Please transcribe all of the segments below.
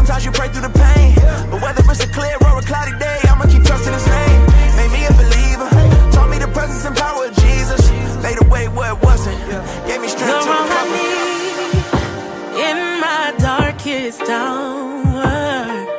Sometimes you pray through the pain, but whether it's a clear or a cloudy day, I'ma keep trusting his name. Made me a believer, taught me the presence and power of Jesus. Made a way where it wasn't, gave me strength to recover. In my darkest hour,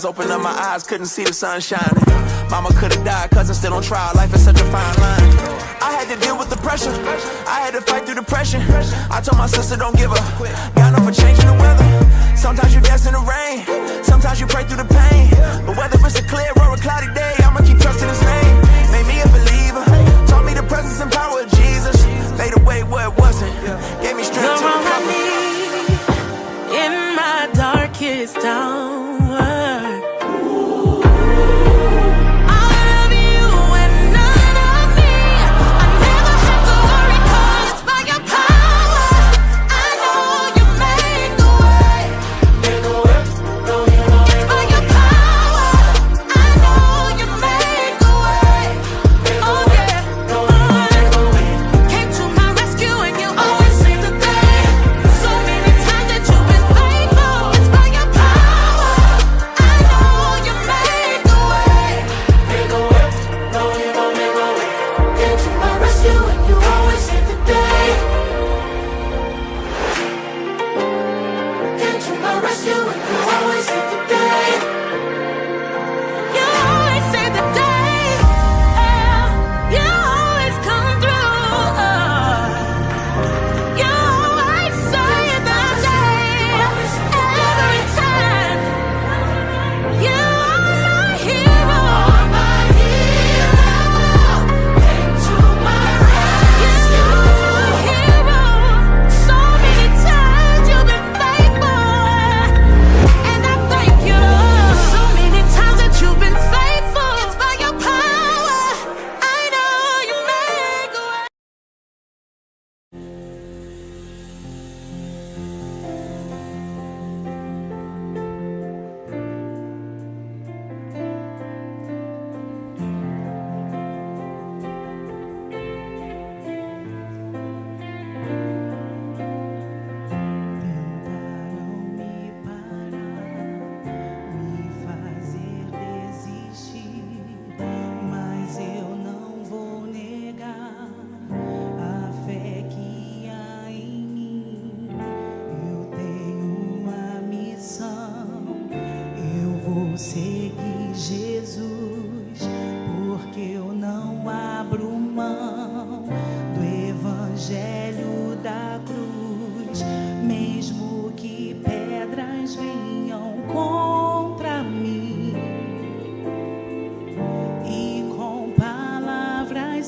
Opened up my eyes, couldn't see the sun shining. Mama could've died, cause I'm still on trial. Life is such a fine line. I had to deal with the pressure, I had to fight through depression. I told my sister don't give up, got no for changing the weather. Sometimes you dance in the rain, sometimes you pray through the pain, but whether it's a clear or a cloudy day, I'ma keep trusting his name. Made me a believer, taught me the presence and power of Jesus. Made a way where it wasn't, gave me strength to recover. In my darkest hour,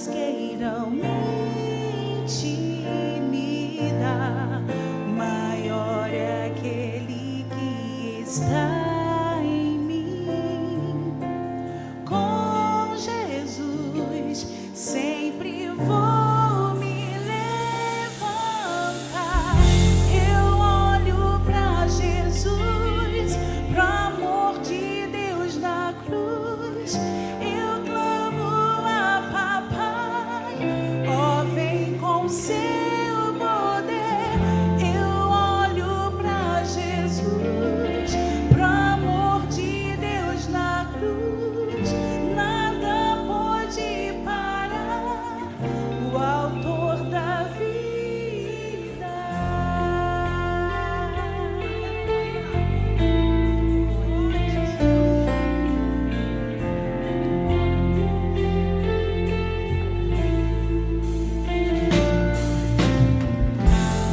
queiram mentir. está em mim. Com Jesus sempre vou me levantar. Eu olho pra Jesus, pro amor de Deus na cruz. Eu clamo a papai, ó, vem com seu poder. Eu olho pra Jesus, pro amor de Deus na cruz. Nada pode parar o autor da vida.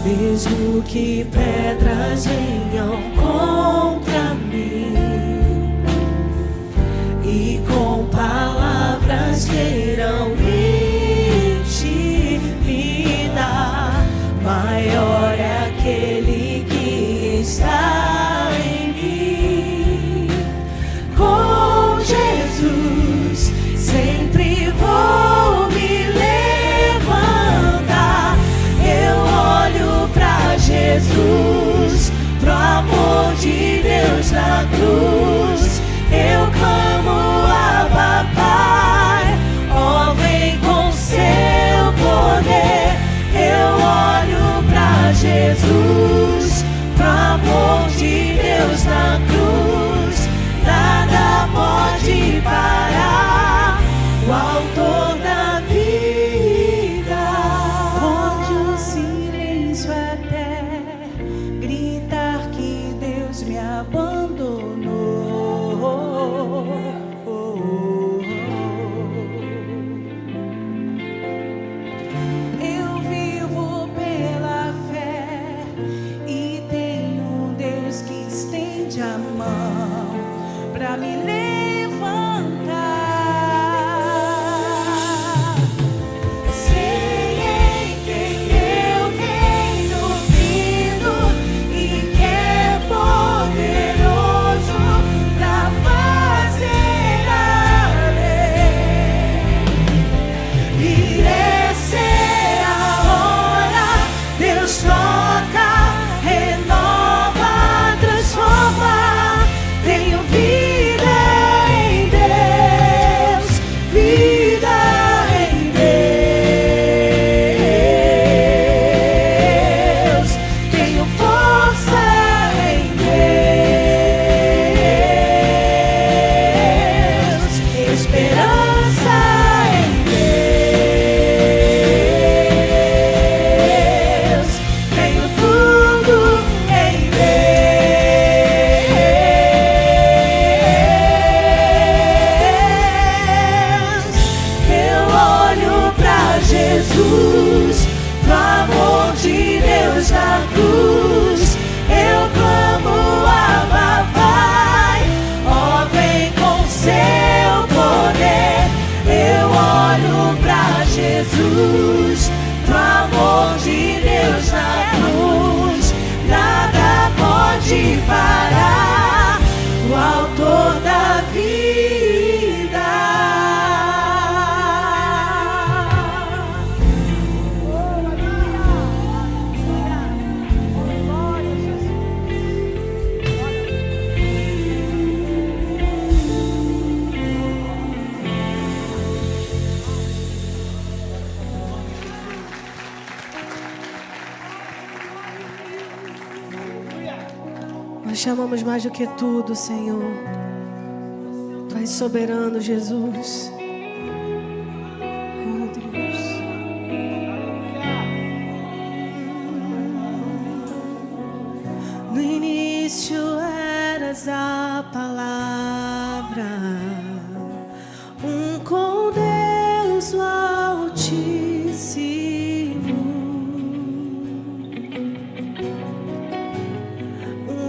Mesmo que pedras venham contra mim e com palavras queiram me intimidar, maior é aquele que está em mim. Com Jesus sempre vou me levantar. Eu olho pra Jesus, pro amor de Deus na cruz. Eu clamo a papai, ó, vem com seu poder. Eu olho pra Jesus, pro amor de Deus na cruz. Nada pode parar o autor da vida. Pode o silêncio até gritar que Deus me abandonou. Eu vivo pela fé e tenho um Deus que estende a mão pra me levantar. Sei em quem eu tenho crido e que é poderoso pra fazer além. E essa é a hora. Deus toca, renova, transforma. Tenho vida em Deus, vida em Deus. Tenho força em Deus, esperança em Deus. Tenho tudo em Deus. Eu olho pra Jesus, pro amor de Deus na cruz. Eu clamo a papai, ó, vem com seu poder. Eu olho pra Jesus, pro amor de Deus na cruz. Nada pode parar o autor da vida. Nós te amamos mais do que tudo, Senhor. Tu és soberano, Jesus. Oh, Deus. No início eras a palavra, com Deus o Altíssimo.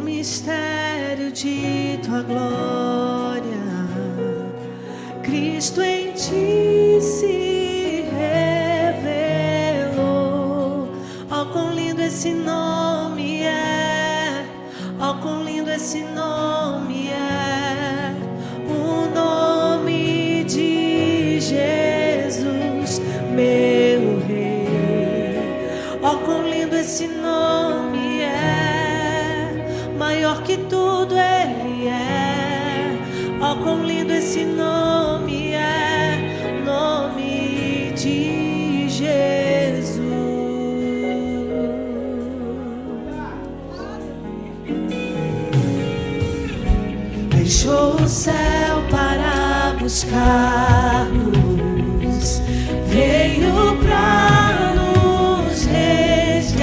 Mistério de tua glória, Cristo em ti se revelou. Ó, quão lindo esse nome é, ó, quão lindo esse nome que tudo Ele é. Ó, quão lindo esse nome é, nome de Jesus. Deixou o céu para buscar-nos, veio pra nos resgatar.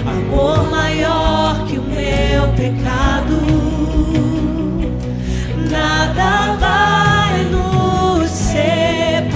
Amor maior que o meu pecado, nada vai nos separar.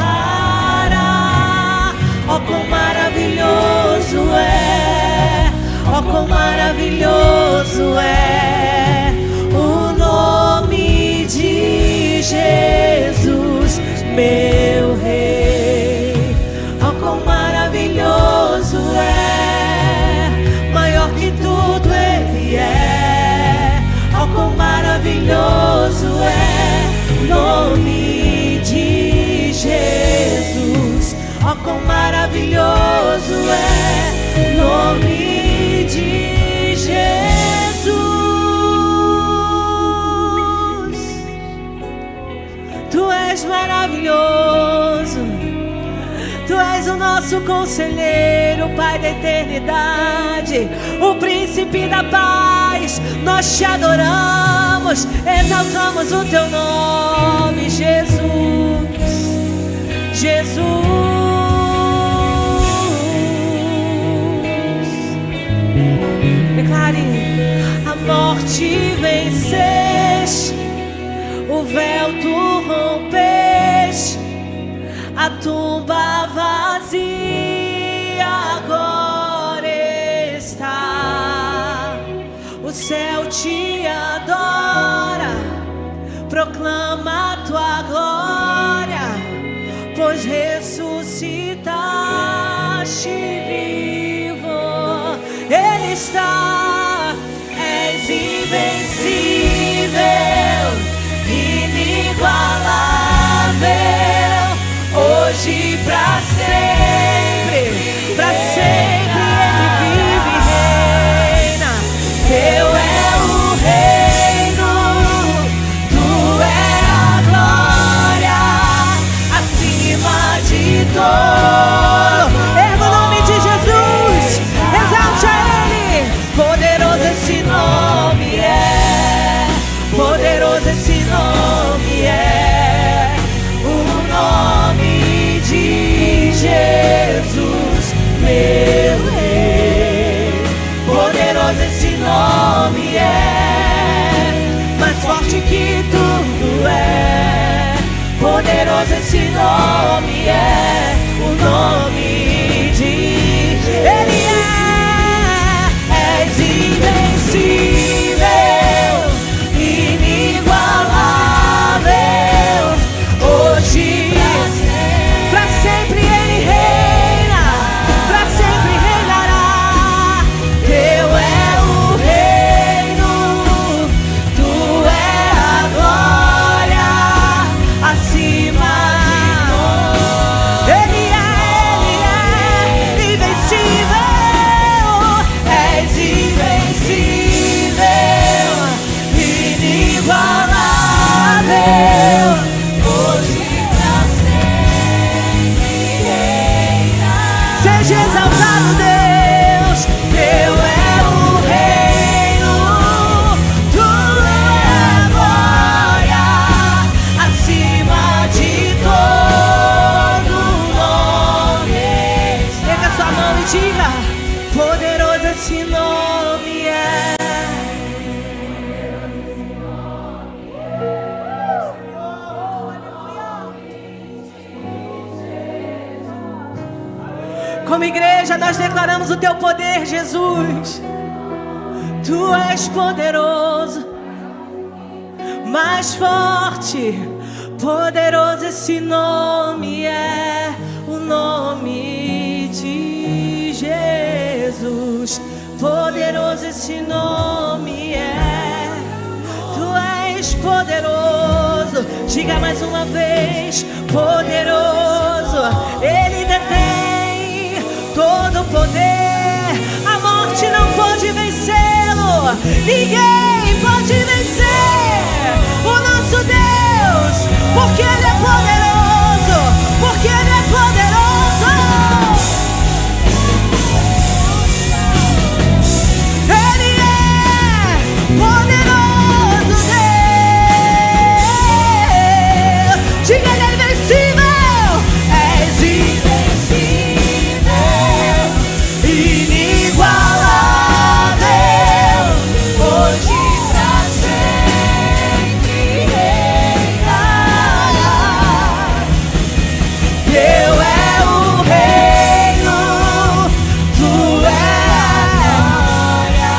Ó, quão maravilhoso é, ó, quão maravilhoso é o nome de Jesus, meu Rei. Ó, quão maravilhoso é, maior que tudo Ele é. Ó, quão maravilhoso é o nome de Jesus. Ó, quão maravilhoso é o nome de Jesus. Tu és maravilhoso, Tu és o nosso conselheiro, Pai da eternidade, o príncipe da paz. Nós te adoramos, exaltamos o Teu nome, Jesus, Jesus. Declare: a morte venceste, o véu tu rompeste, a tumba vazia agora está. O céu te adora, proclama a tua glória, pois ressuscitaste vivo. Ele está, és invencível, inigualável, hoje pra sempre Ele vive e reina. Teu é o reino, Tu é a glória, acima de todo. Erga o nome de Jesus, exalte a Ele. Poderoso esse nome é, poderoso esse nome é, o nome de Jesus, meu Rei. Poderoso esse nome é, mais forte que tudo é. Poderoso esse nome é, o nome de Ele é. És invencível, inigualável, hoje pra sempre Ele reina, pra sempre reinará. Teu é o reino, Tu é a glória, acima. Ele é invencível, és invencível, inigualável, hoje pra sempre reina. Seja exaltado, Deus. Teu é o reino, Tu é a glória, acima de todo nome. Pega sua mão e diga: poderoso esse nome é. Como igreja, nós declaramos o Teu poder, Jesus. Tu és poderoso, mais forte, poderoso esse nome é, o nome de Jesus. Poderoso esse nome é, Tu és poderoso. Diga mais uma vez: poderoso. Ele detém todo o poder. Ninguém pode vencer o nosso Deus, porque Ele é poderoso, porque Ele é poderoso. Ele é poderoso, Deus. Diga, Ele é invencível. És invencível, inigualável, hoje pra sempre reinar. Teu é o reino, tu é a glória,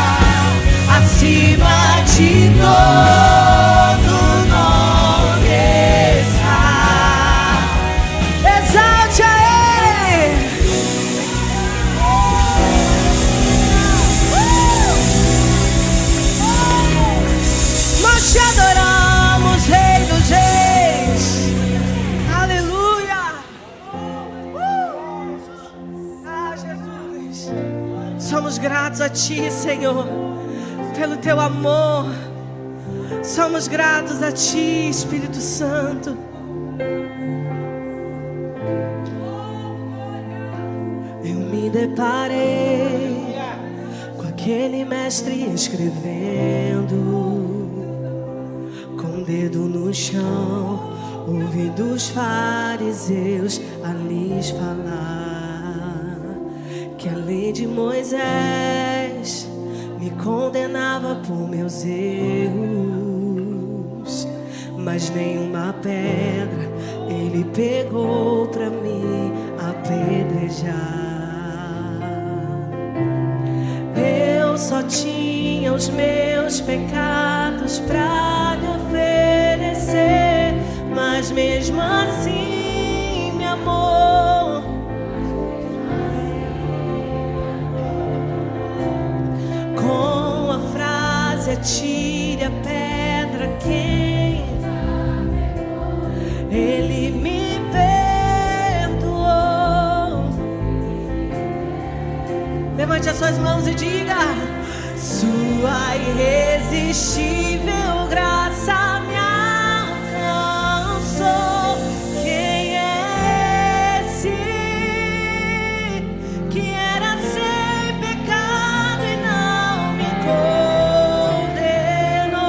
acima de todo nome está. Exalte a Ele. Nós te adoramos, Rei dos Reis. Aleluia. Ah, Jesus. Somos gratos a Ti, Senhor, pelo Teu amor. Somos gratos a Ti, Espírito Santo. Eu me deparei com aquele mestre escrevendo, com o dedo no chão, ouvindo os fariseus a lhes falar que a lei de Moisés me condenava por meus erros, mas nenhuma pedra ele pegou pra me apedrejar. Eu só tinha os meus pecados pra lhe oferecer, mas mesmo assim me amou. Com a frase atire a pedra quem Ele me perdoou. Levante as suas mãos e diga: sua irresistível graça me alcançou. Quem é esse que era sem pecado e não me condenou?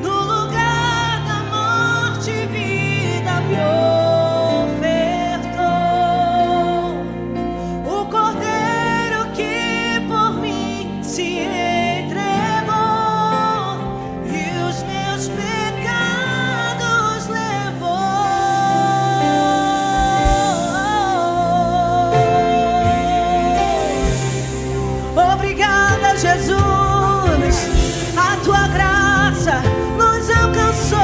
No lugar da morte, vida me ofertou. O Cordeiro que por mim se entregou e os meus pecados levou. Obrigada, Jesus, a tua graça nos alcançou.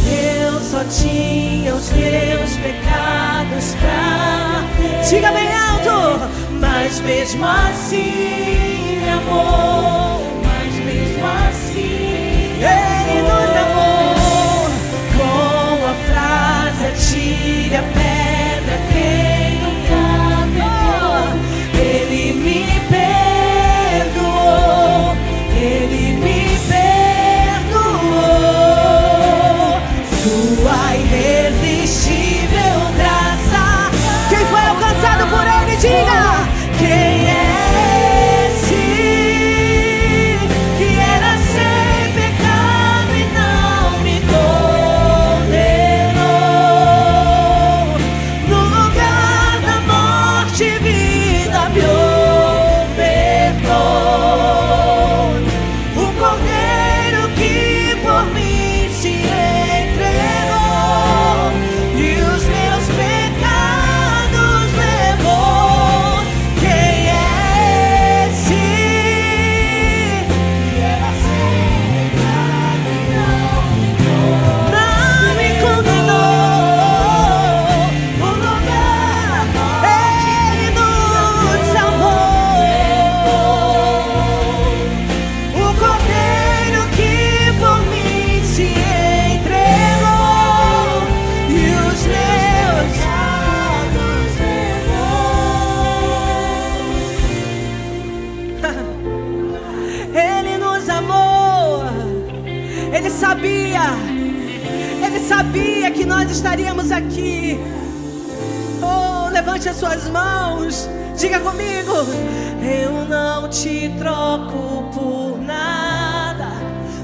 Eu só tinha os meus pecados pra... Diga bem alto! Mas mesmo assim me amou. Mas mesmo assim Ele nos amou. Com a frase atire a pedra quem nunca pecou. Ele me perdoou. Ele me perdoou. Sua irresistível graça. Quem foi alcançado por Ele, diga: quem é esse que era sem estaríamos aqui. Oh, levante as suas mãos, diga comigo: eu não te troco por nada.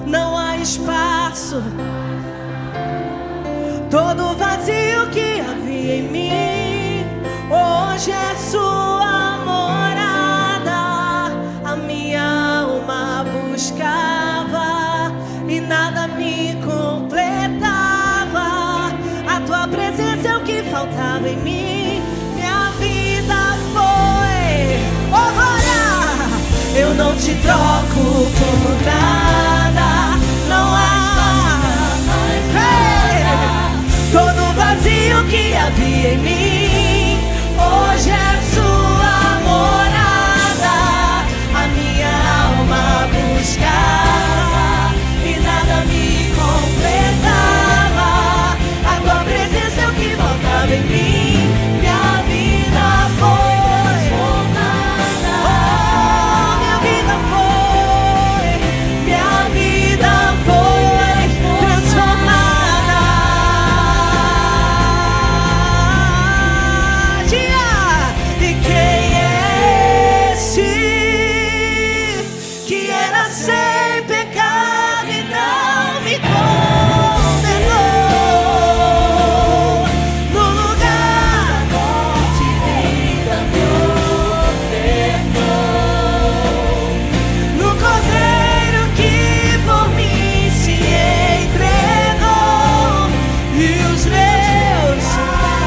Não há espaço. Todo vazio que havia em mim hoje é sua morada. A minha alma buscava e nada me completava. A tua presença é o que faltava em mim. Minha vida foi. Oh, glória! Eu não te troco por nada. Não há todo vazio que havia em mim hoje é sua morada. A minha alma buscava e nada me completava. A tua presença é o que faltava em mim. Minha vida foi transformada. Oh, minha vida foi. Minha vida foi transformada. E quem é esse que era sem pecado e não me condenou? No lugar da morte, vida me ofertou. No Cordeiro que por mim se entregou. E os meus,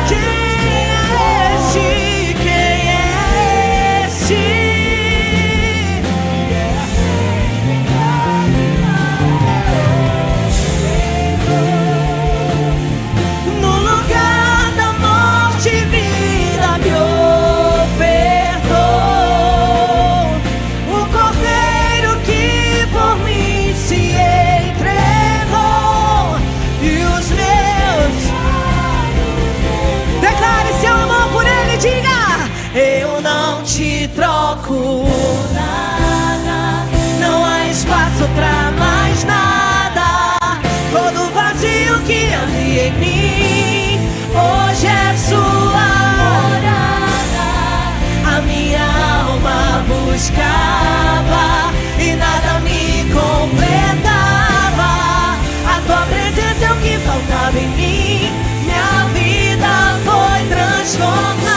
quem é esse? Quem é esse? No lugar da morte, vida me ofertou. O Cordeiro que por mim se entregou. E os meus, declare seu amor por ele, diga: eu não te troco por nada. Não há espaço pra mais nada. Todo vazio que havia em mim hoje é sua morada. A minha alma buscava e nada me completava. A tua presença é o que faltava em mim. Minha vida foi transformada.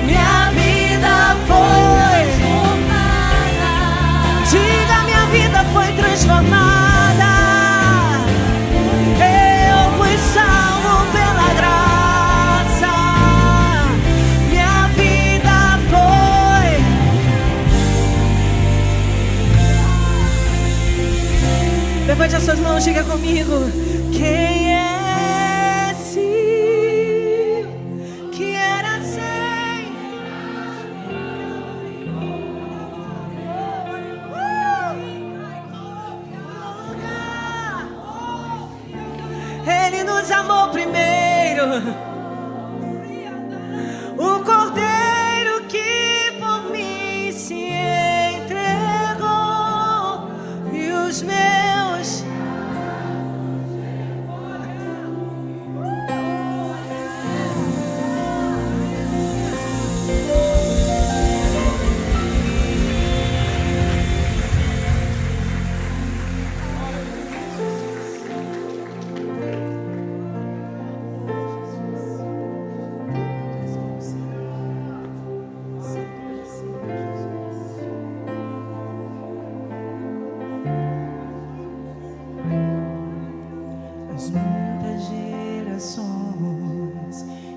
Minha vida foi transformada. Diga: minha vida foi transformada. Eu fui salvo pela graça. Minha vida foi. Levante as suas mãos, diga comigo: quem é esse que era sem? Ele nos amou primeiro. O Cordeiro que por mim se entregou. E os meus, As muitas gerações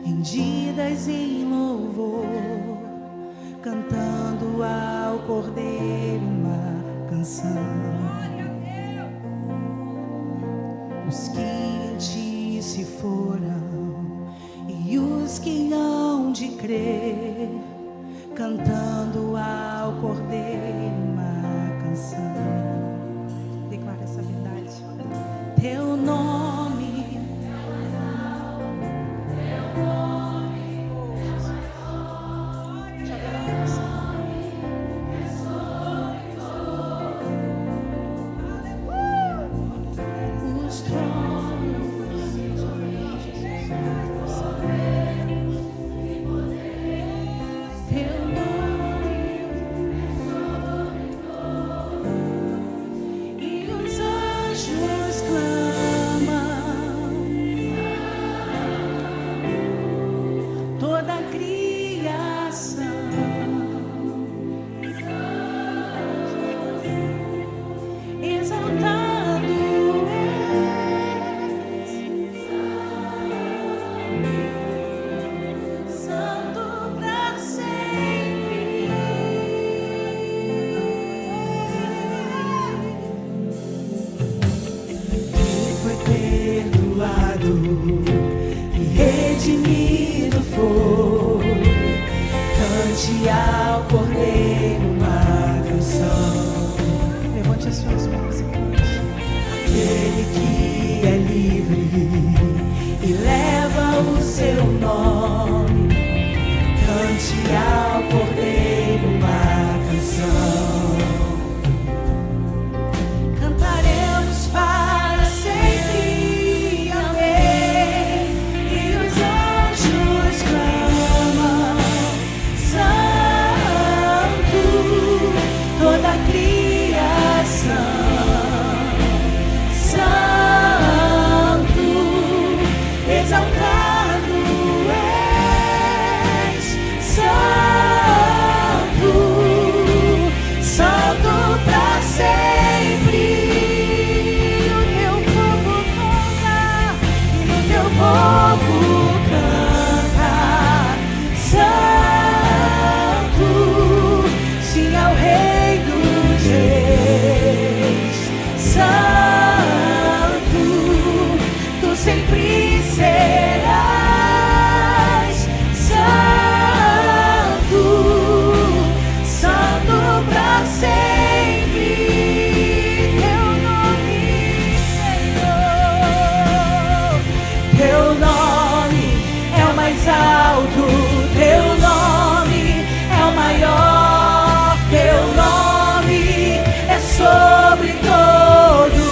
rendidas em louvor, cantando ao Cordeiro uma canção. Os que em ti se foram e os que hão de crer, cantando ao Cordeiro uma canção. Declara essa verdade. Teu nome, e redimido foi. Cante ao Cordeiro uma canção. Levante as suas mãos e cante. Aquele que é livre e leva o seu nome. Cante ao Cordeiro uma canção. Cantaremos para sempre, amém. E os anjos clamam, Santo, toda a criação. Santo, exaltado és. Santo, Santo pra sempre. O teu povo canta, e o teu povo canta. Santo, sim ao Rei dos Reis. Santo, tu sempre serás. Santo, Santo pra sempre. Teu nome, Senhor, teu nome é o mais alto, teu nome é o maior, teu nome é sobre todos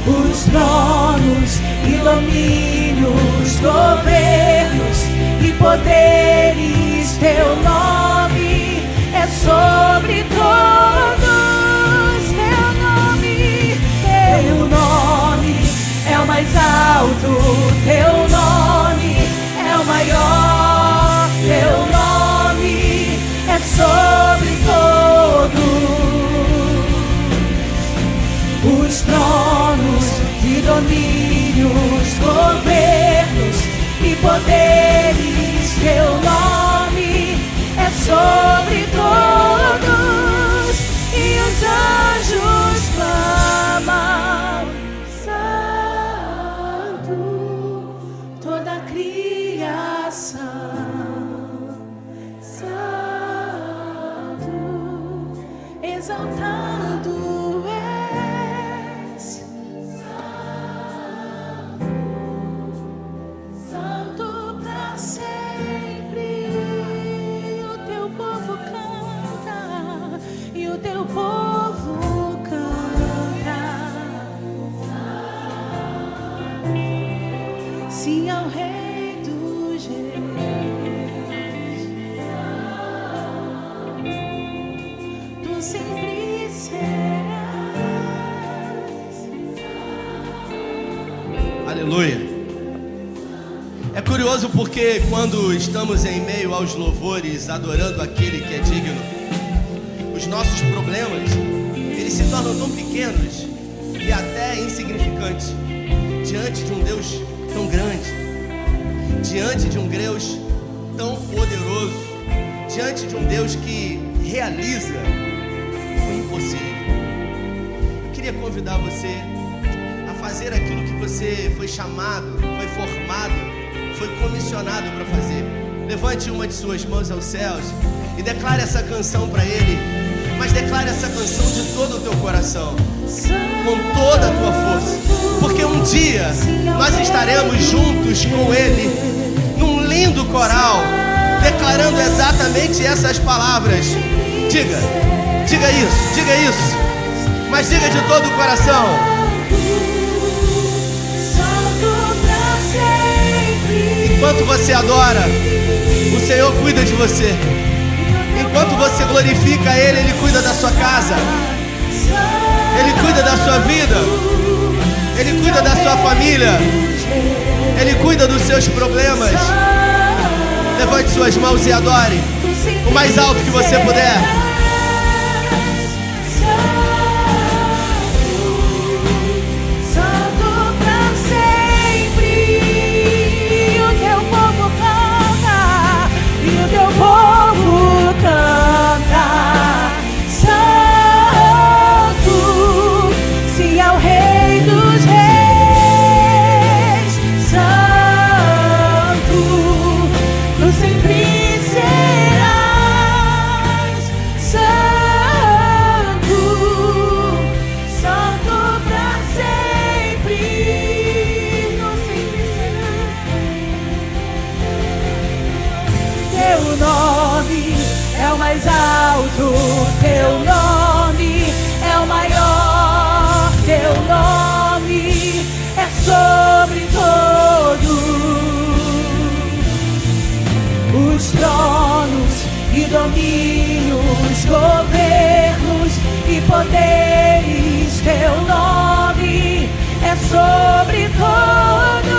os tronos e domínios, governos e poderes. Teu nome é sobre todos. Teu nome é o mais alto, teu nome é o maior, teu nome é sobre todos os tronos e domínios, governos e poderes. Teu nome é sobre todos e os anjos clamam, Santo, toda a criação. Santo, exaltado és. Santo pra sempre. O teu povo canta, e o teu povo canta. Sim ao Rei dos Reis. Tu sempre serás. Aleluia. É curioso porque quando estamos em meio aos louvores, adorando aquele que é digno, os nossos problemas, eles se tornam tão pequenos e até insignificantes diante de um Deus tão grande, diante de um Deus tão poderoso, diante de um Deus que realiza o impossível. Eu queria convidar você a fazer aquilo que você foi chamado, foi formado, foi comissionado para fazer. Levante uma de suas mãos aos céus e declare essa canção para Ele, mas declare essa canção de todo o teu coração, com toda a tua força, porque um dia nós estaremos juntos com Ele, num lindo coral, declarando exatamente essas palavras. Diga isso, mas diga de todo o coração. Enquanto você adora, o Senhor cuida de você. Enquanto você glorifica Ele, Ele cuida da sua casa, Ele cuida da sua vida, Ele cuida da sua família, Ele cuida dos seus problemas. Levante suas mãos e adore o mais alto que você puder. Santo, sim ao Rei dos Reis. domínios, governos e poderes. Teu nome é sobre todos.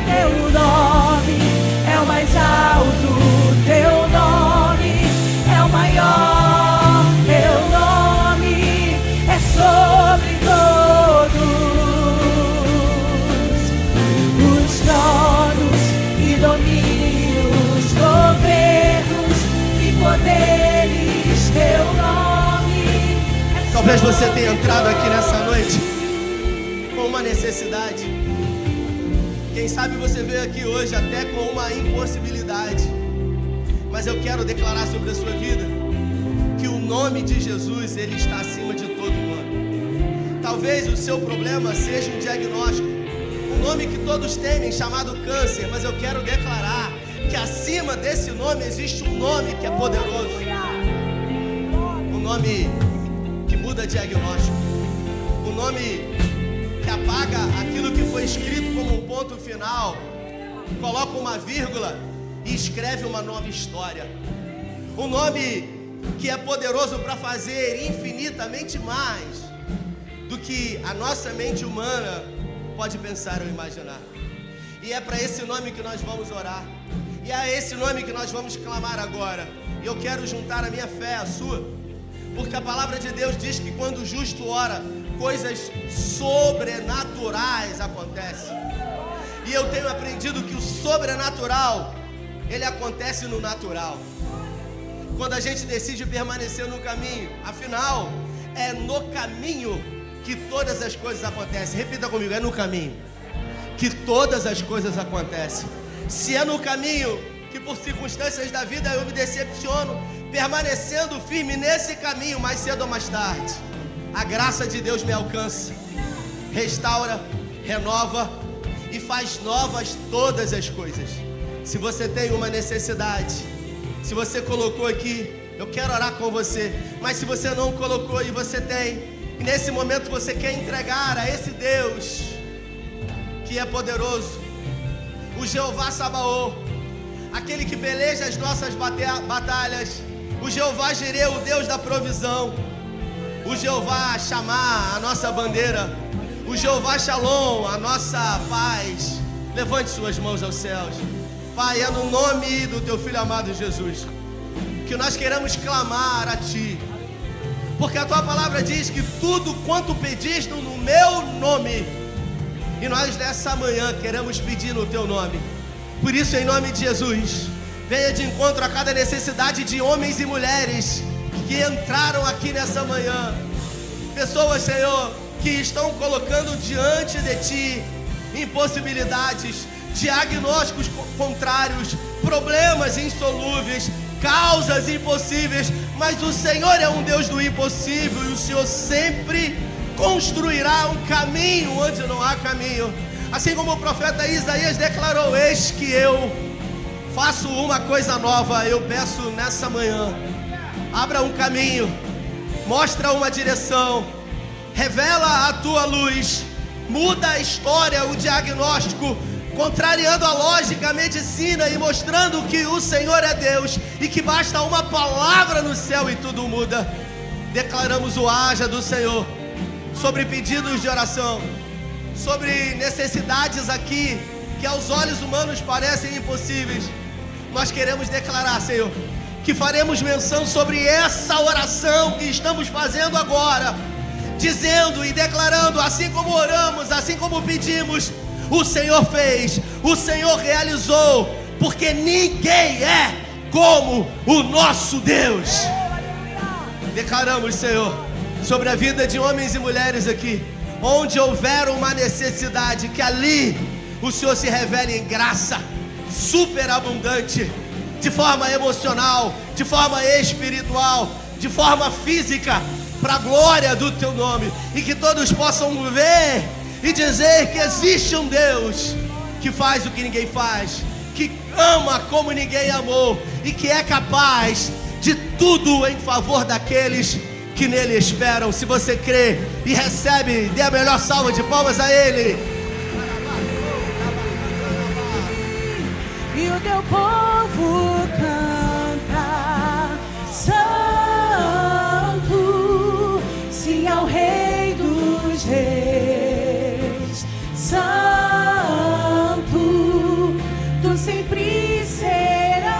Teu nome é o mais alto. Teu nome é o maior. Teu nome é sobre todos. Os tronos e domínios, governos e poderes. Teu nome é. Talvez você tenha entrado aqui nessa noite com uma necessidade. Quem sabe você veio aqui hoje até com uma impossibilidade. Mas eu quero declarar sobre a sua vida que o nome de Jesus, ele está acima de todo nome. Talvez o seu problema seja um diagnóstico, um nome que todos temem, chamado câncer. Mas eu quero declarar que acima desse nome existe um nome que é poderoso. Um nome que muda diagnóstico. Um nome que apaga aquilo que foi escrito como um ponto final, coloca uma vírgula e escreve uma nova história. Um nome que é poderoso para fazer infinitamente mais do que a nossa mente humana pode pensar ou imaginar. E é para esse nome que nós vamos orar. E é esse nome que nós vamos clamar agora. E eu quero juntar a minha fé à sua, porque a palavra de Deus diz que quando o justo ora, coisas sobrenaturais acontecem. E eu tenho aprendido que o sobrenatural, ele acontece no natural. Quando a gente decide permanecer no caminho, afinal, é no caminho que todas as coisas acontecem. Repita comigo, é no caminho que todas as coisas acontecem. Se é no caminho que por circunstâncias da vida eu me decepciono, permanecendo firme nesse caminho, mais cedo ou mais tarde, a graça de Deus me alcança, restaura, renova e faz novas todas as coisas. Se você tem uma necessidade, se você colocou aqui, eu quero orar com você. Mas se você não colocou e você tem, e nesse momento você quer entregar a esse Deus que é poderoso, o Jeová Sabaô, aquele que peleja as nossas batalhas, o Jeová Jireh, o Deus da provisão, o Jeová Chamar, a nossa bandeira, o Jeová Shalom, a nossa paz. Levante suas mãos aos céus. Pai, é no nome do teu Filho amado Jesus que nós queremos clamar a Ti, porque a Tua palavra diz que tudo quanto pediste no meu nome, e nós nessa manhã queremos pedir no Teu nome. Por isso, em nome de Jesus, venha de encontro a cada necessidade de homens e mulheres que entraram aqui nessa manhã. Pessoas, Senhor, que estão colocando diante de Ti impossibilidades, diagnósticos contrários, problemas insolúveis, causas impossíveis. Mas o Senhor é um Deus do impossível, e o Senhor sempre construirá um caminho onde não há caminho. Assim como o profeta Isaías declarou: eis que eu faço uma coisa nova. Eu peço nessa manhã, abra um caminho, mostra uma direção, revela a tua luz, muda a história, o diagnóstico, contrariando a lógica, a medicina, e mostrando que o Senhor é Deus e que basta uma palavra no céu e tudo muda. Declaramos o haja do Senhor sobre pedidos de oração, sobre necessidades aqui que aos olhos humanos parecem impossíveis. Nós queremos declarar, Senhor, que faremos menção sobre essa oração que estamos fazendo agora, dizendo e declarando: assim como oramos, assim como pedimos, o Senhor fez, o Senhor realizou, porque ninguém é como o nosso Deus. Declaramos, Senhor, sobre a vida de homens e mulheres aqui, onde houver uma necessidade, que ali o Senhor se revele em graça superabundante, de forma emocional, de forma espiritual, de forma física, para a glória do Teu nome, e que todos possam ver e dizer que existe um Deus que faz o que ninguém faz, que ama como ninguém amou, e que é capaz de tudo em favor daqueles que nele esperam. Se você crê e recebe, dê a melhor salva de palmas a Ele. e o teu povo canta. Santo, sim, ao Rei dos Reis. Santo, tu sempre serás.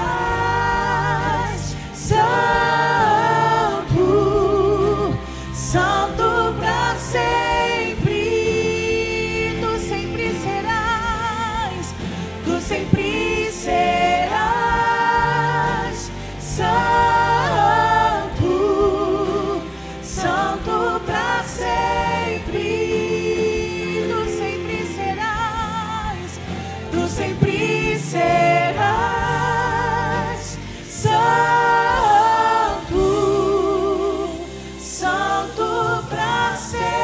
Santo, santo pra sempre. Tu sempre serás. Tu sempre serás. Santo, santo pra sempre. Tu sempre serás. Tu sempre serás. Santo, santo pra sempre.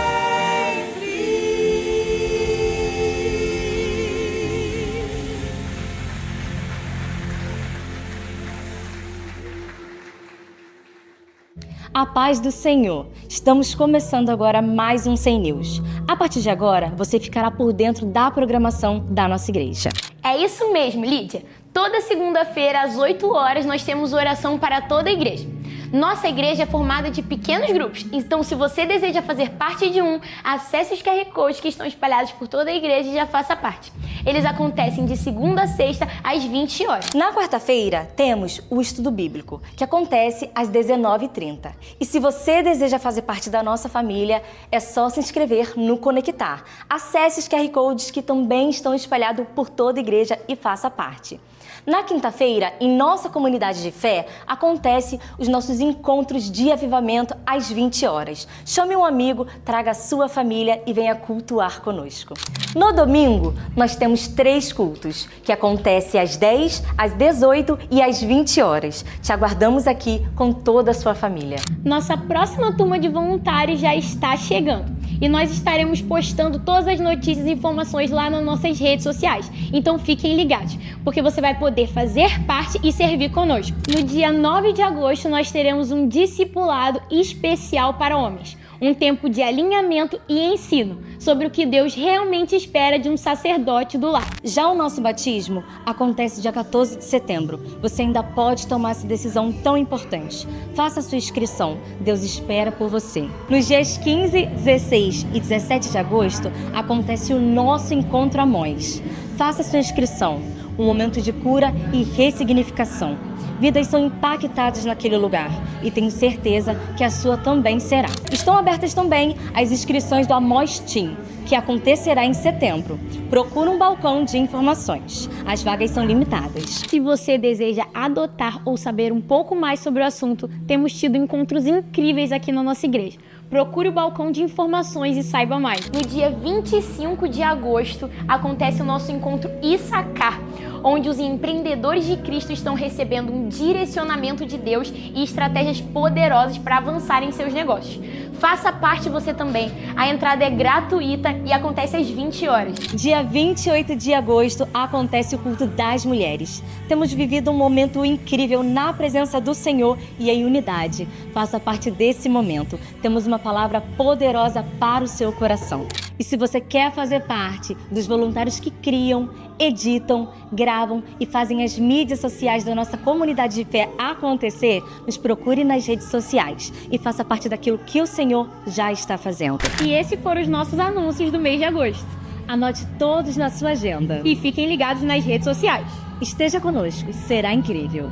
A paz do Senhor. Estamos começando agora mais um 100 News. A partir de agora, você ficará por dentro da programação da nossa igreja. É isso mesmo, Lídia. Toda segunda-feira, às 8 horas, nós temos oração para toda a igreja. Nossa igreja é formada de pequenos grupos, então se você deseja fazer parte de um, acesse os QR Codes que estão espalhados por toda a igreja e já faça parte. Eles acontecem de segunda a sexta, às 20 horas. Na quarta-feira, temos o estudo bíblico, que acontece às 19h30. E se você deseja fazer parte da nossa família, é só se inscrever no Conectar. Acesse os QR Codes que também estão espalhados por toda a igreja e faça parte. Na quinta-feira, em nossa comunidade de fé, acontece os nossos encontros de avivamento às 20 horas. Chame um amigo, traga a sua família e venha cultuar conosco. No domingo, nós temos 3 cultos, que acontecem às 10, às 18 e às 20 horas. Te aguardamos aqui com toda a sua família. Nossa próxima turma de voluntários já está chegando. E nós estaremos postando todas as notícias e informações lá nas nossas redes sociais. Então fiquem ligados, porque você vai poder fazer parte e servir conosco. No dia 9 de agosto, nós teremos um discipulado especial para homens. Um tempo de alinhamento e ensino sobre o que Deus realmente espera de um sacerdote do lar. Já o nosso batismo acontece dia 14 de setembro. Você ainda pode tomar essa decisão tão importante. Faça sua inscrição. Deus espera por você. Nos dias 15, 16 e 17 de agosto acontece o nosso Encontro Amós. Faça sua inscrição. Um momento de cura e ressignificação. Vidas são impactadas naquele lugar e tenho certeza que a sua também será. Estão abertas também as inscrições do Amós Team, que acontecerá em setembro. Procura um balcão de informações. As vagas são limitadas. Se você deseja adotar ou saber um pouco mais sobre o assunto, temos tido encontros incríveis aqui na nossa igreja. Procure o balcão de informações e saiba mais. No dia 25 de agosto, acontece o nosso encontro Issacar, onde os empreendedores de Cristo estão recebendo um direcionamento de Deus e estratégias poderosas para avançar em seus negócios. Faça parte você também. A entrada é gratuita e acontece às 20 horas. Dia 28 de agosto acontece o culto das mulheres. Temos vivido um momento incrível na presença do Senhor e em unidade. Faça parte desse momento. Temos uma palavra poderosa para o seu coração. E se você quer fazer parte dos voluntários que criam, editam, gravam e fazem as mídias sociais da nossa comunidade de fé acontecer, nos procure nas redes sociais e faça parte daquilo que o Senhor já está fazendo. E esses foram os nossos anúncios do mês de agosto. Anote todos na sua agenda. E fiquem ligados nas redes sociais. Esteja conosco, será incrível.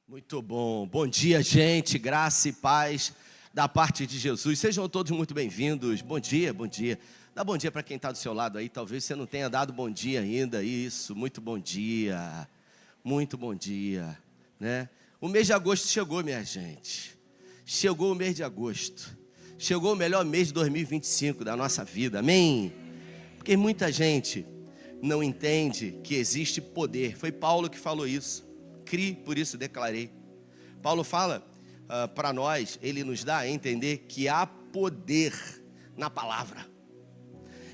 Muito bom. Bom dia, gente. Graça e paz da parte de Jesus. Sejam todos muito bem-vindos. Bom dia, bom dia. Dá bom dia para quem está do seu lado aí. Talvez você não tenha dado bom dia ainda. Isso, muito bom dia. Muito bom dia, né? O mês de agosto chegou, minha gente. Chegou o mês de agosto. Chegou o melhor mês de 2025 da nossa vida. Amém? Porque muita gente não entende que existe poder. Foi Paulo que falou isso. Crie, por isso declarei. Paulo fala para nós, ele nos dá a entender que há poder na palavra.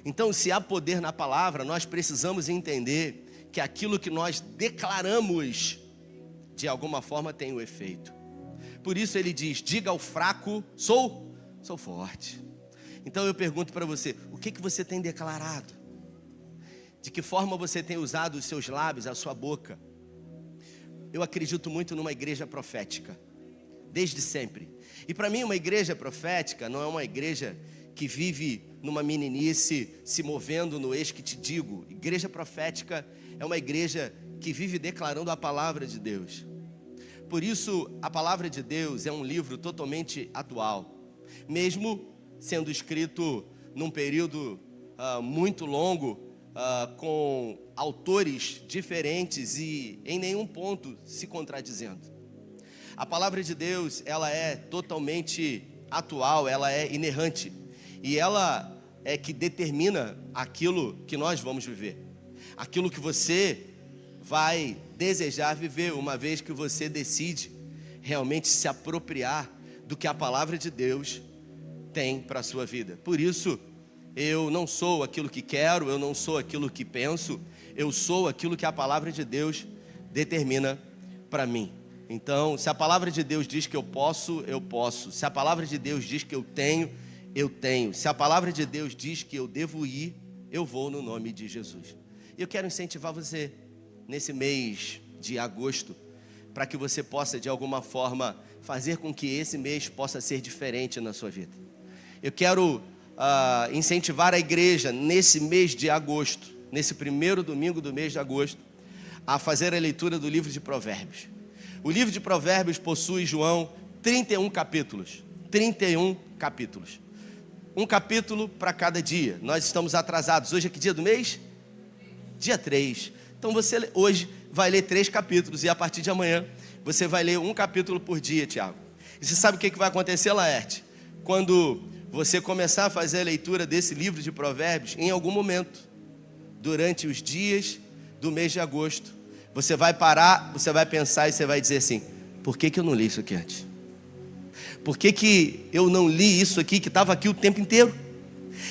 Então, se há poder na palavra, nós precisamos entender que aquilo que nós declaramos, de alguma forma tem o efeito. Por isso ele diz, diga ao fraco, sou forte. Então eu pergunto para você, o que você tem declarado? de que forma você tem usado os seus lábios, a sua boca. Eu acredito muito numa igreja profética, desde sempre. E para mim uma igreja profética não é uma igreja que vive numa meninice, se movendo no eis que te digo. Igreja profética é uma igreja que vive declarando a palavra de Deus. Por isso, a palavra de Deus é um livro totalmente atual, mesmo sendo escrito num período muito longo, com autores diferentes e em nenhum ponto se contradizendo. A palavra de Deus, ela é totalmente atual, ela é inerrante, e ela é que determina aquilo que nós vamos viver, aquilo que você vai desejar viver, uma vez que você decide realmente se apropriar do que a palavra de Deus tem para a sua vida. Por isso, eu não sou aquilo que quero, eu não sou aquilo que penso, eu sou aquilo que a palavra de Deus determina para mim. Então, se a palavra de Deus diz que eu posso, eu posso. Se a palavra de Deus diz que eu tenho, eu tenho. Se a palavra de Deus diz que eu devo ir, eu vou no nome de Jesus. E eu quero incentivar você nesse mês de agosto, para que você possa de alguma forma fazer com que esse mês possa ser diferente na sua vida. Eu quero incentivar a igreja nesse mês de agosto, nesse primeiro domingo do mês de agosto, a fazer a leitura do livro de Provérbios. O livro de Provérbios possui, João, 31 capítulos. 31 capítulos. Um capítulo para cada dia. Nós estamos atrasados. Hoje é que dia do mês? Dia 3. Então você hoje vai ler 3 capítulos e a partir de amanhã você vai ler um capítulo por dia, Tiago. E você sabe o que vai acontecer, Laerte? Quando você começar a fazer a leitura desse livro de Provérbios, em algum momento, durante os dias do mês de agosto, você vai parar, você vai pensar e você vai dizer assim: por que eu não li isso aqui antes? Por que eu não li isso aqui, que estava aqui o tempo inteiro?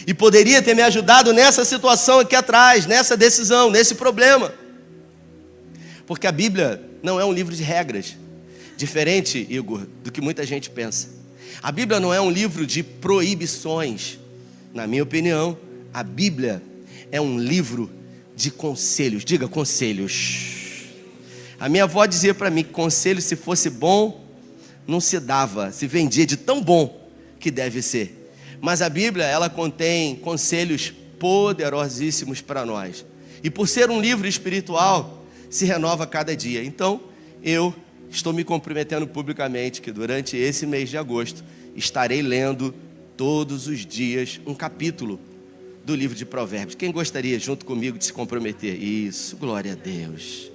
E poderia ter me ajudado nessa situação aqui atrás, nessa decisão, nesse problema. Porque a Bíblia não é um livro de regras, diferente, Igor, do que muita gente pensa. A Bíblia não é um livro de proibições. Na minha opinião, a Bíblia é um livro de conselhos. Diga conselhos. A minha avó dizia para mim que conselho, se fosse bom, não se dava, se vendia de tão bom que deve ser. Mas a Bíblia, ela contém conselhos poderosíssimos para nós. E por ser um livro espiritual, se renova a cada dia. Então, eu estou me comprometendo publicamente que durante esse mês de agosto estarei lendo todos os dias um capítulo do livro de Provérbios. Quem gostaria junto comigo de se comprometer? Isso, glória a Deus.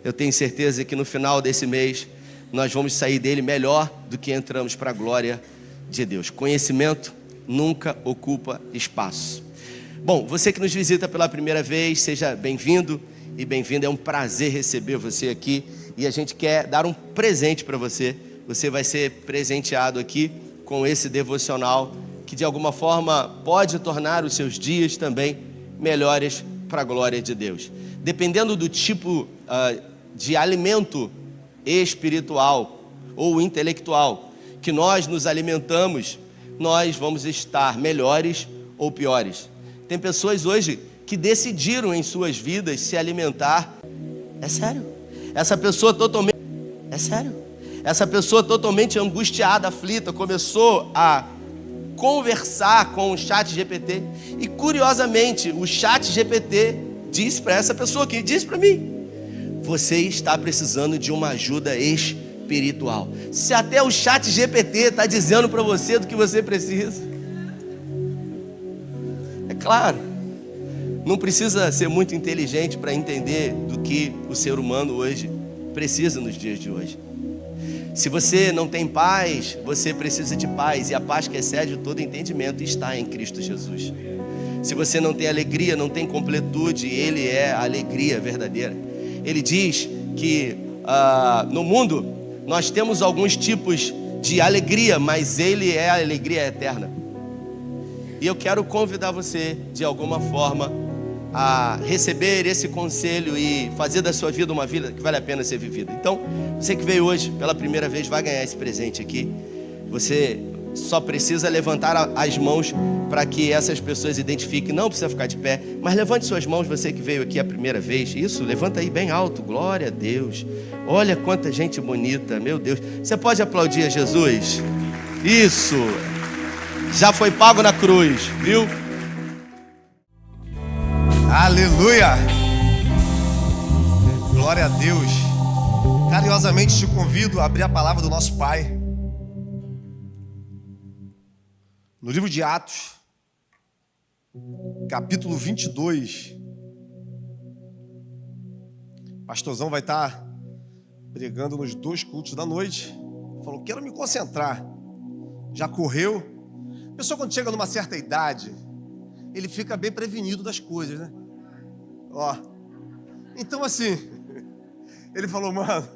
Eu tenho certeza que no final desse mês nós vamos sair dele melhor do que entramos, para a glória de Deus. Conhecimento nunca ocupa espaço. Bom, você que nos visita pela primeira vez, seja bem-vindo e bem-vinda. É um prazer receber você aqui e a gente quer dar um presente para você. Você vai ser presenteado aqui com esse devocional que de alguma forma pode tornar os seus dias também melhores para a glória de Deus. Dependendo do tipo de alimento espiritual ou intelectual que nós nos alimentamos, nós vamos estar melhores ou piores. Tem pessoas hoje que decidiram em suas vidas se alimentar. É sério. Essa pessoa totalmente... É sério. Essa pessoa totalmente angustiada, aflita, começou a conversar com o ChatGPT. E curiosamente, o ChatGPT disse para essa pessoa que disse para mim: você está precisando de uma ajuda espiritual. Se até o ChatGPT está dizendo para você do que você precisa, é claro, não precisa ser muito inteligente para entender do que o ser humano hoje precisa nos dias de hoje. Se você não tem paz, você precisa de paz, e a paz que excede todo entendimento está em Cristo Jesus. Se você não tem alegria, não tem completude, Ele é a alegria verdadeira. Ele diz que no mundo nós temos alguns tipos de alegria, mas Ele é a alegria eterna. E eu quero convidar você, de alguma forma, a receber esse conselho e fazer da sua vida uma vida que vale a pena ser vivida. Então, você que veio hoje pela primeira vez vai ganhar esse presente aqui. Você só precisa levantar as mãos para que essas pessoas identifiquem. Não precisa ficar de pé, mas levante suas mãos, você que veio aqui a primeira vez. Isso, levanta aí bem alto, glória a Deus. Olha quanta gente bonita, meu Deus. Você pode aplaudir a Jesus? Isso, já foi pago na cruz, viu? Aleluia! Glória a Deus. Carinhosamente te convido a abrir a palavra do nosso Pai no livro de Atos, capítulo 22. Pastorzão vai estar pregando nos 2 cultos da noite. Falou, quero me concentrar. Já correu. A pessoa quando chega numa certa idade, ele fica bem prevenido das coisas, né? Ó. Então assim, ele falou, mano,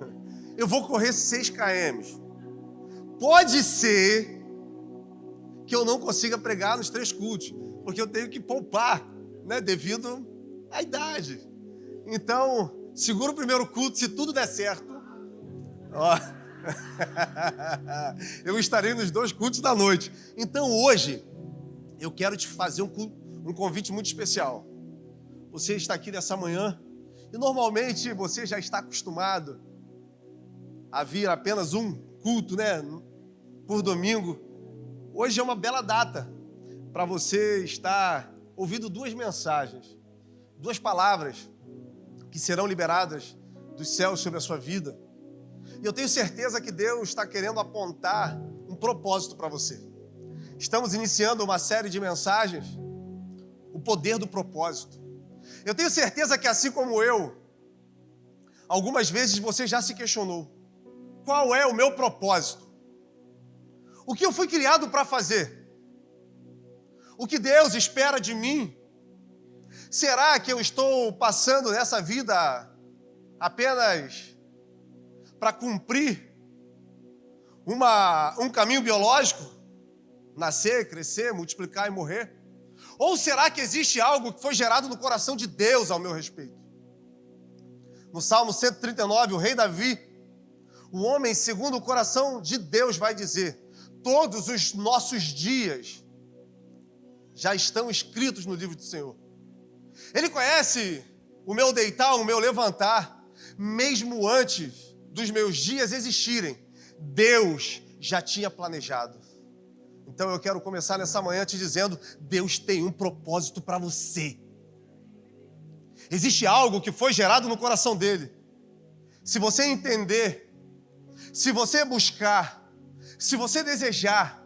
eu vou correr 6 km. Pode ser que eu não consiga pregar nos 3 cultos, porque eu tenho que poupar, né, devido à idade. Então, segura o primeiro culto, se tudo der certo. Ó. Eu estarei nos 2 cultos da noite. Então, hoje, eu quero te fazer um convite muito especial. Você está aqui nessa manhã e normalmente você já está acostumado a vir apenas um culto, né, por domingo. Hoje é uma bela data para você estar ouvindo 2 mensagens, 2 palavras que serão liberadas dos céus sobre a sua vida. E eu tenho certeza que Deus está querendo apontar um propósito para você. Estamos iniciando uma série de mensagens, o poder do propósito. Eu tenho certeza que assim como eu, algumas vezes você já se questionou, qual é o meu propósito? O que eu fui criado para fazer? O que Deus espera de mim? Será que eu estou passando nessa vida apenas para cumprir um caminho biológico? Nascer, crescer, multiplicar e morrer? Ou será que existe algo que foi gerado no coração de Deus ao meu respeito? No Salmo 139, o rei Davi, o homem segundo o coração de Deus, vai dizer: todos os nossos dias já estão escritos no livro do Senhor. Ele conhece o meu deitar, o meu levantar, mesmo antes dos meus dias existirem. Deus já tinha planejado. Então eu quero começar nessa manhã te dizendo, Deus tem um propósito para você. Existe algo que foi gerado no coração dele. Se você entender, se você buscar, se você desejar,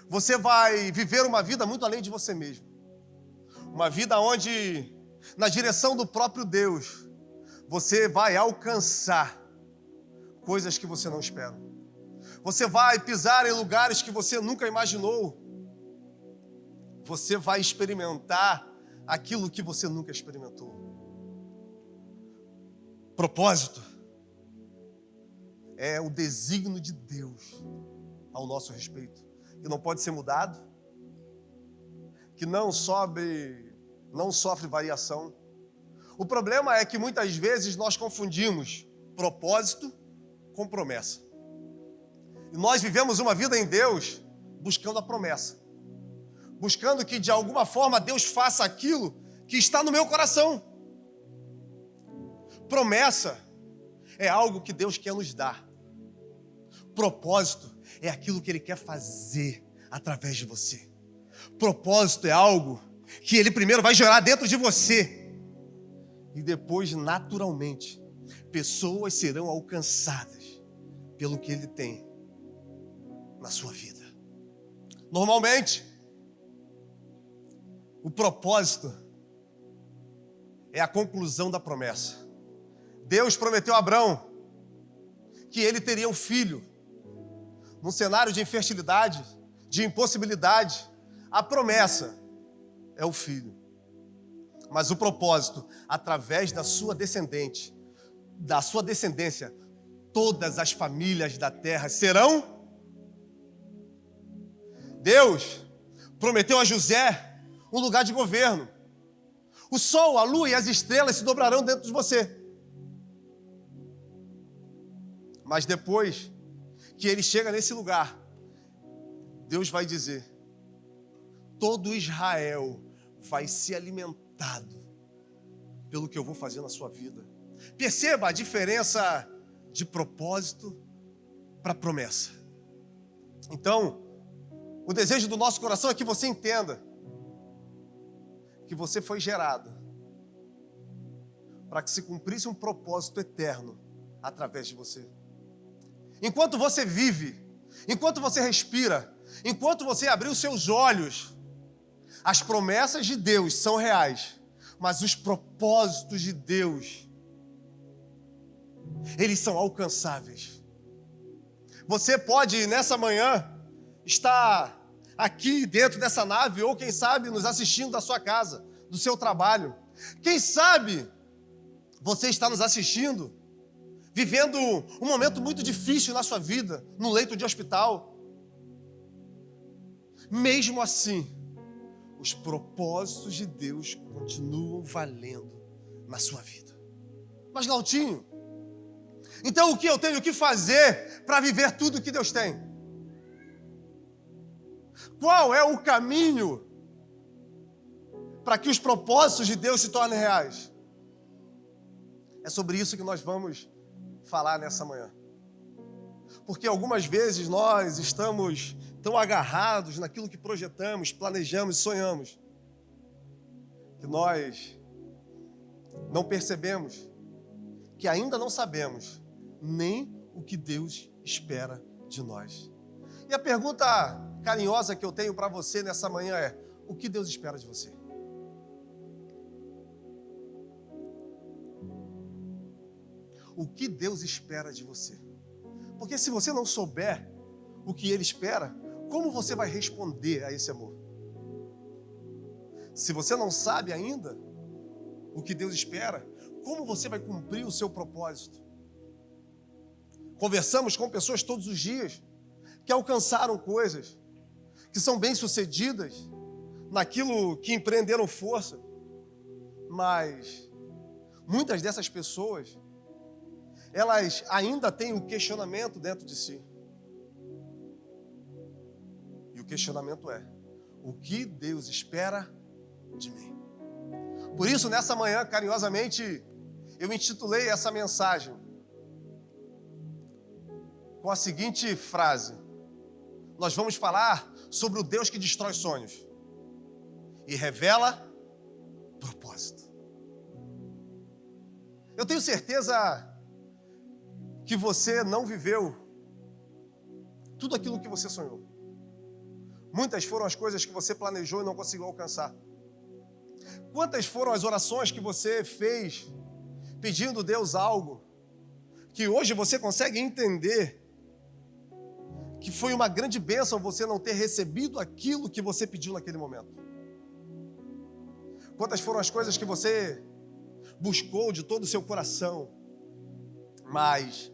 você vai viver uma vida muito além de você mesmo. Uma vida onde, na direção do próprio Deus, você vai alcançar coisas que você não espera. Você vai pisar em lugares que você nunca imaginou. Você vai experimentar aquilo que você nunca experimentou. Propósito é o desígnio de Deus ao nosso respeito, que não pode ser mudado, que não sofre variação. O problema é que muitas vezes nós confundimos propósito com promessa. E nós vivemos uma vida em Deus buscando a promessa, buscando que de alguma forma Deus faça aquilo que está no meu coração. Promessa é algo que Deus quer nos dar. Propósito é aquilo que Ele quer fazer através de você. Propósito é algo que Ele primeiro vai gerar dentro de você. E depois, naturalmente, pessoas serão alcançadas pelo que Ele tem na sua vida. Normalmente, o propósito é a conclusão da promessa. Deus prometeu a Abraão que ele teria um filho. Num cenário de infertilidade, de impossibilidade, a promessa é o filho. Mas o propósito, através da sua descendência, todas as famílias da terra serão. Deus prometeu a José um lugar de governo. O sol, a lua e as estrelas se dobrarão dentro de você. Mas depois que ele chega nesse lugar, Deus vai dizer: todo Israel vai ser alimentado pelo que eu vou fazer na sua vida. Perceba a diferença de propósito para promessa. Então, o desejo do nosso coração é que você entenda que você foi gerado para que se cumprisse um propósito eterno através de você. Enquanto você vive, enquanto você respira, enquanto você abrir os seus olhos, as promessas de Deus são reais, mas os propósitos de Deus, eles são alcançáveis. Você pode, nessa manhã, estar aqui dentro dessa nave, ou quem sabe nos assistindo da sua casa, do seu trabalho. Quem sabe você está nos assistindo, vivendo um momento muito difícil na sua vida, no leito de hospital. Mesmo assim, os propósitos de Deus continuam valendo na sua vida. Mas, Glautinho, então o que eu tenho que fazer para viver tudo que Deus tem? Qual é o caminho para que os propósitos de Deus se tornem reais? É sobre isso que nós vamos falar nessa manhã. Porque algumas vezes nós estamos tão agarrados naquilo que projetamos, planejamos e sonhamos, que nós não percebemos, que ainda não sabemos nem o que Deus espera de nós. E a pergunta carinhosa que eu tenho para você nessa manhã é: o que Deus espera de você? O que Deus espera de você? Porque se você não souber o que Ele espera, como você vai responder a esse amor? Se você não sabe ainda o que Deus espera, como você vai cumprir o seu propósito? Conversamos com pessoas todos os dias que alcançaram coisas, que são bem-sucedidas naquilo que empreenderam força, mas muitas dessas pessoas, elas ainda têm um questionamento dentro de si. E o questionamento é: o que Deus espera de mim? Por isso, nessa manhã, carinhosamente, eu intitulei essa mensagem com a seguinte frase: nós vamos falar sobre o Deus que destrói sonhos e revela propósito. Eu tenho certeza que você não viveu tudo aquilo que você sonhou. Muitas foram as coisas que você planejou e não conseguiu alcançar. Quantas foram as orações que você fez pedindo a Deus algo que hoje você consegue entender que foi uma grande bênção você não ter recebido aquilo que você pediu naquele momento? Quantas foram as coisas que você buscou de todo o seu coração, mas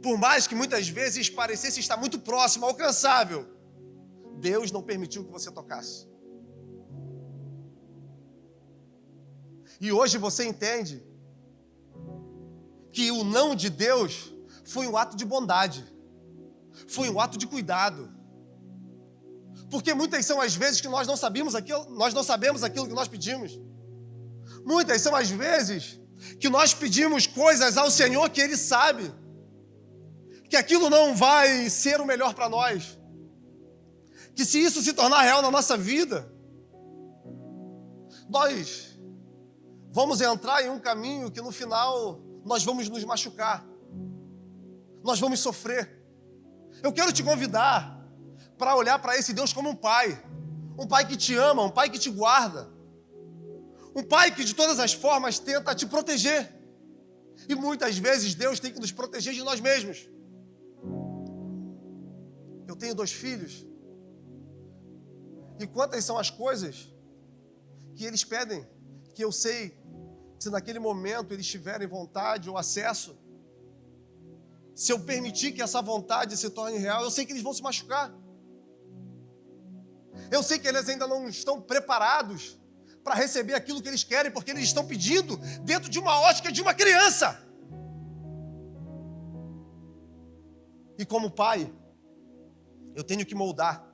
por mais que muitas vezes parecesse estar muito próximo, alcançável, Deus não permitiu que você tocasse. E hoje você entende que o não de Deus foi um ato de bondade, foi um ato de cuidado. Porque muitas são as vezes que nós não sabemos aquilo que nós pedimos. Muitas são as vezes que nós pedimos coisas ao Senhor que Ele sabe que aquilo não vai ser o melhor para nós. Que se isso se tornar real na nossa vida, nós vamos entrar em um caminho que no final nós vamos nos machucar. Nós vamos sofrer. Eu quero te convidar para olhar para esse Deus como um pai que te ama, um pai que te guarda, um pai que de todas as formas tenta te proteger. E muitas vezes Deus tem que nos proteger de nós mesmos. Eu tenho 2 filhos. E quantas são as coisas que eles pedem, que eu sei que se naquele momento eles tiverem vontade ou acesso, se eu permitir que essa vontade se torne real, eu sei que eles vão se machucar. Eu sei que eles ainda não estão preparados para receber aquilo que eles querem, porque eles estão pedindo dentro de uma ótica de uma criança. E como pai, eu tenho que moldar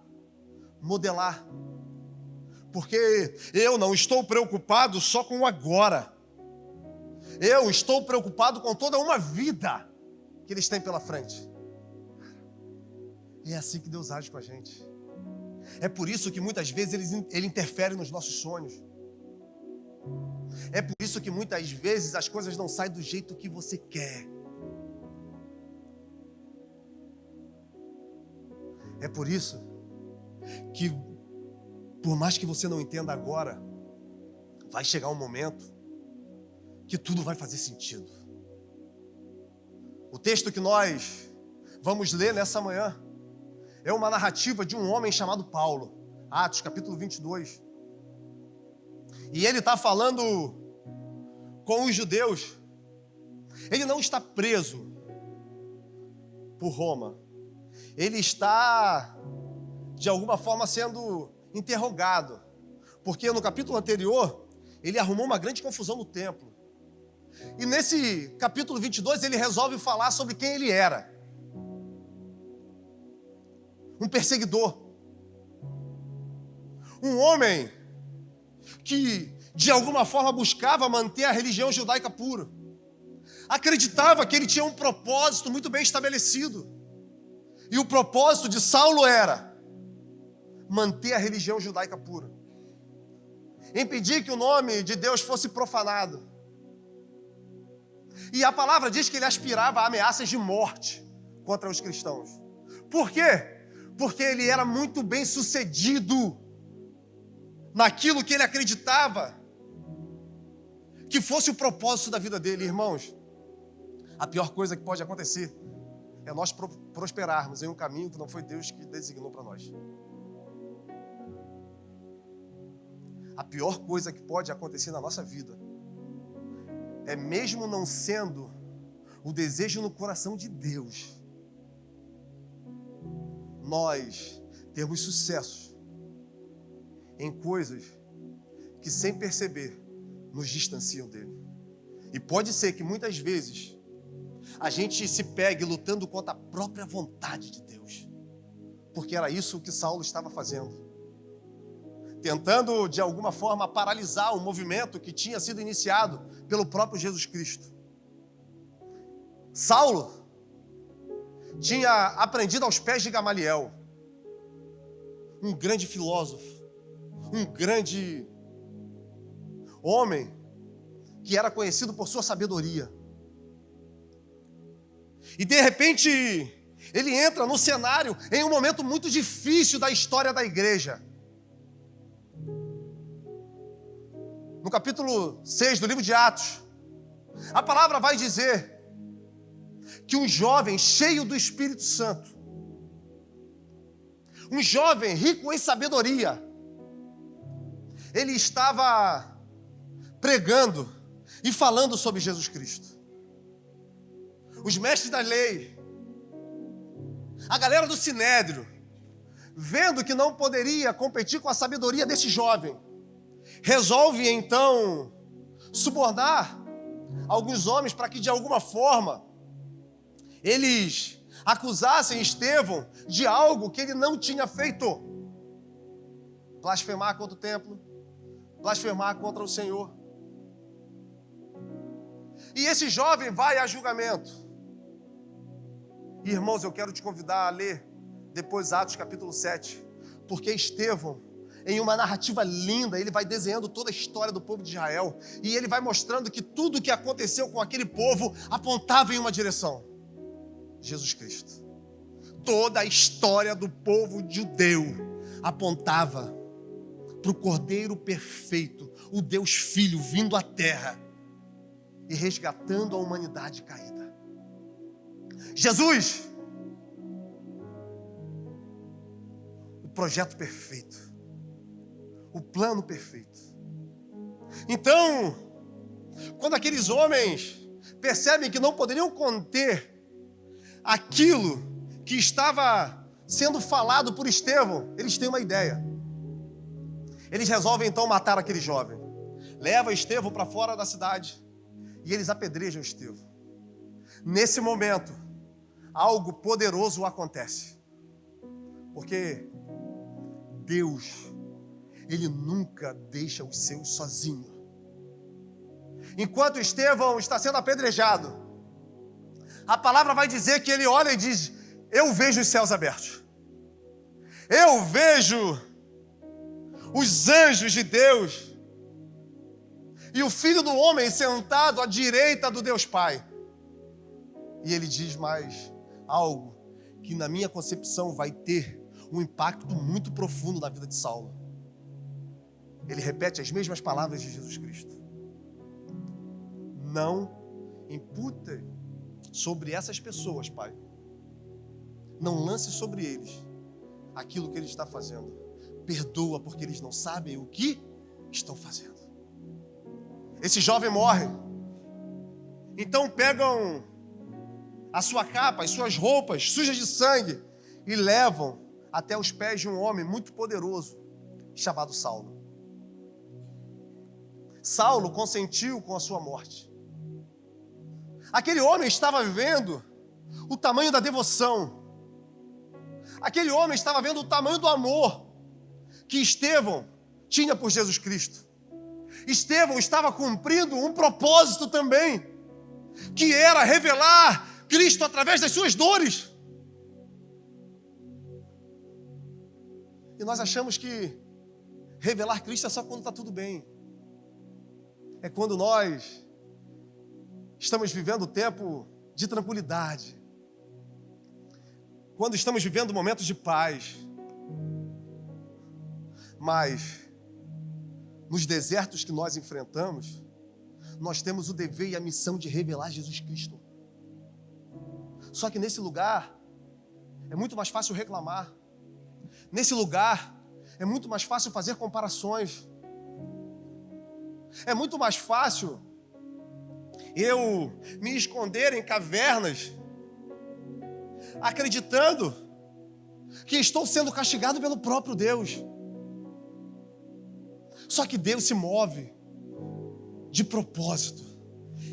modelar. Porque eu não estou preocupado só com o agora. Eu estou preocupado com toda uma vida que eles têm pela frente. E é assim que Deus age com a gente. É por isso que muitas vezes Ele interfere nos nossos sonhos. É por isso que muitas vezes as coisas não saem do jeito que você quer. É por isso que, por mais que você não entenda agora, vai chegar um momento que tudo vai fazer sentido. O texto que nós vamos ler nessa manhã é uma narrativa de um homem chamado Paulo, Atos capítulo 22. E ele está falando com os judeus. Ele não está preso por Roma. Ele está, de alguma forma, sendo interrogado. Porque no capítulo anterior, ele arrumou uma grande confusão no templo. E nesse capítulo 22, ele resolve falar sobre quem ele era. Um perseguidor. Um homem que, de alguma forma, buscava manter a religião judaica pura. Acreditava que ele tinha um propósito muito bem estabelecido. E o propósito de Saulo era manter a religião judaica pura. Impedir que o nome de Deus fosse profanado. E a palavra diz que ele aspirava a ameaças de morte contra os cristãos. Por quê? Porque ele era muito bem sucedido naquilo que ele acreditava que fosse o propósito da vida dele. Irmãos, a pior coisa que pode acontecer é nós prosperarmos em um caminho que não foi Deus que designou para nós. A pior coisa que pode acontecer na nossa vida é, mesmo não sendo o desejo no coração de Deus, nós termos sucesso em coisas que, sem perceber, nos distanciam dele. E pode ser que muitas vezes a gente se pegue lutando contra a própria vontade de Deus, porque era isso que Saulo estava fazendo, tentando de alguma forma paralisar um movimento que tinha sido iniciado pelo próprio Jesus Cristo. Saulo tinha aprendido aos pés de Gamaliel, um grande filósofo, um grande homem que era conhecido por sua sabedoria. E de repente ele entra no cenário em um momento muito difícil da história da igreja. No capítulo 6 do livro de Atos, a palavra vai dizer que um jovem cheio do Espírito Santo, um jovem rico em sabedoria, ele estava pregando e falando sobre Jesus Cristo. Os mestres da lei, a galera do Sinédrio, vendo que não poderia competir com a sabedoria desse jovem, resolve então subornar alguns homens para que de alguma forma eles acusassem Estevão de algo que ele não tinha feito. Blasfemar contra o templo, blasfemar contra o Senhor. E esse jovem vai a julgamento. Irmãos, eu quero te convidar a ler depois Atos capítulo 7, porque Estevão, em uma narrativa linda, ele vai desenhando toda a história do povo de Israel, e ele vai mostrando que tudo o que aconteceu com aquele povo apontava em uma direção: Jesus Cristo. Toda a história do povo judeu apontava para o Cordeiro perfeito, o Deus Filho vindo à terra e resgatando a humanidade caída. Jesus, o projeto perfeito, o plano perfeito. Então, quando aqueles homens percebem que não poderiam conter aquilo que estava sendo falado por Estevão, eles têm uma ideia. Eles resolvem então matar aquele jovem. Leva Estevão para fora da cidade e eles apedrejam Estevão. Nesse momento, algo poderoso acontece. Porque Deus, Ele nunca deixa os seus sozinhos. Enquanto Estevão está sendo apedrejado, a palavra vai dizer que ele olha e diz: eu vejo os céus abertos. Eu vejo os anjos de Deus e o Filho do Homem sentado à direita do Deus Pai. E ele diz mais algo que na minha concepção vai ter um impacto muito profundo na vida de Saulo. Ele repete as mesmas palavras de Jesus Cristo: não imputa sobre essas pessoas, Pai. Não lance sobre eles aquilo que ele está fazendo. Perdoa, porque eles não sabem o que estão fazendo. Esse jovem morre. Então pegam a sua capa, as suas roupas sujas de sangue e levam até os pés de um homem muito poderoso chamado Saulo. Saulo consentiu com a sua morte. Aquele homem estava vendo o tamanho da devoção. Aquele homem estava vendo o tamanho do amor que Estevão tinha por Jesus Cristo. Estevão estava cumprindo um propósito também, que era revelar Cristo através das suas dores. E nós achamos que revelar Cristo é só quando está tudo bem. É quando nós estamos vivendo tempo de tranquilidade, quando estamos vivendo momentos de paz. Mas nos desertos que nós enfrentamos, nós temos o dever e a missão de revelar Jesus Cristo. Só que nesse lugar é muito mais fácil reclamar. Nesse lugar é muito mais fácil fazer comparações. É muito mais fácil eu me esconder em cavernas, acreditando que estou sendo castigado pelo próprio Deus. Só que Deus se move de propósito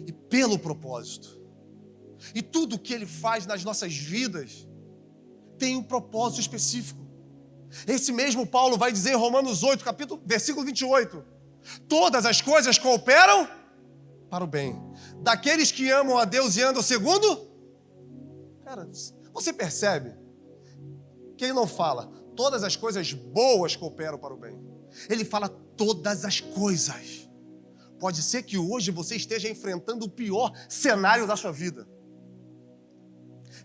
e pelo propósito. E tudo o que Ele faz nas nossas vidas tem um propósito específico. Esse mesmo Paulo vai dizer em Romanos 8, versículo 28, todas as coisas cooperam para o bem daqueles que amam a Deus e andam segundo. Cara, você percebe que ele não fala todas as coisas boas cooperam para o bem. Ele fala todas as coisas. Pode ser que hoje você esteja enfrentando o pior cenário da sua vida.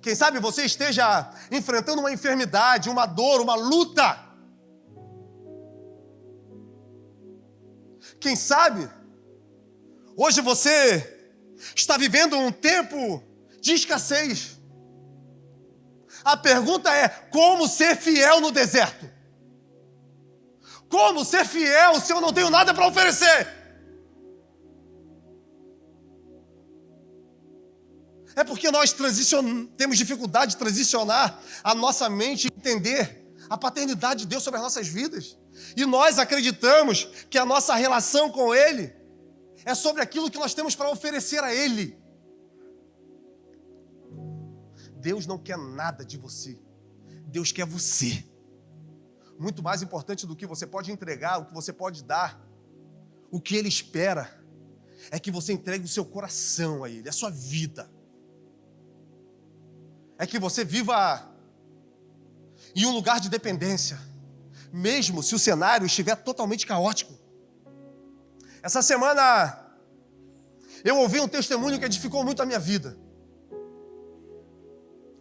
Quem sabe você esteja enfrentando uma enfermidade, uma dor, uma luta. Quem sabe hoje você está vivendo um tempo de escassez. A pergunta é: como ser fiel no deserto? Como ser fiel se eu não tenho nada para oferecer? É porque nós temos dificuldade de transicionar a nossa mente e entender a paternidade de Deus sobre as nossas vidas. E nós acreditamos que a nossa relação com Ele é sobre aquilo que nós temos para oferecer a Ele. Deus não quer nada de você. Deus quer você. Muito mais importante do que você pode entregar, o que você pode dar, o que Ele espera é que você entregue o seu coração a Ele, a sua vida. É que você viva em um lugar de dependência, mesmo se o cenário estiver totalmente caótico. Essa semana eu ouvi um testemunho que edificou muito a minha vida.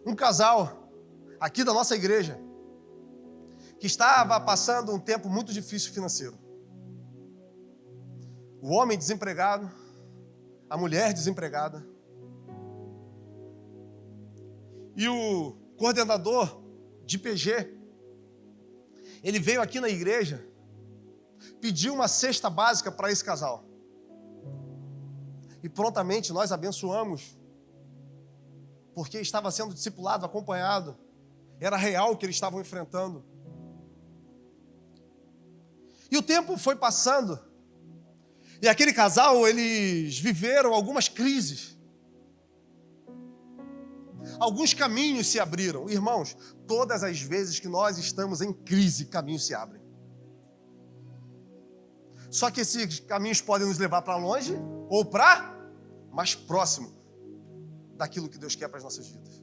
Um casal aqui da nossa igreja que estava passando um tempo muito difícil financeiro. O homem desempregado, a mulher desempregada. E o coordenador de PG, ele veio aqui na igreja, pediu uma cesta básica para esse casal. E prontamente nós abençoamos, porque estava sendo discipulado, acompanhado. Era real o que eles estavam enfrentando. E o tempo foi passando. E aquele casal, eles viveram algumas crises. Alguns caminhos se abriram. Irmãos, todas as vezes que nós estamos em crise, caminhos se abrem. Só que esses caminhos podem nos levar para longe ou para mais próximo daquilo que Deus quer para as nossas vidas.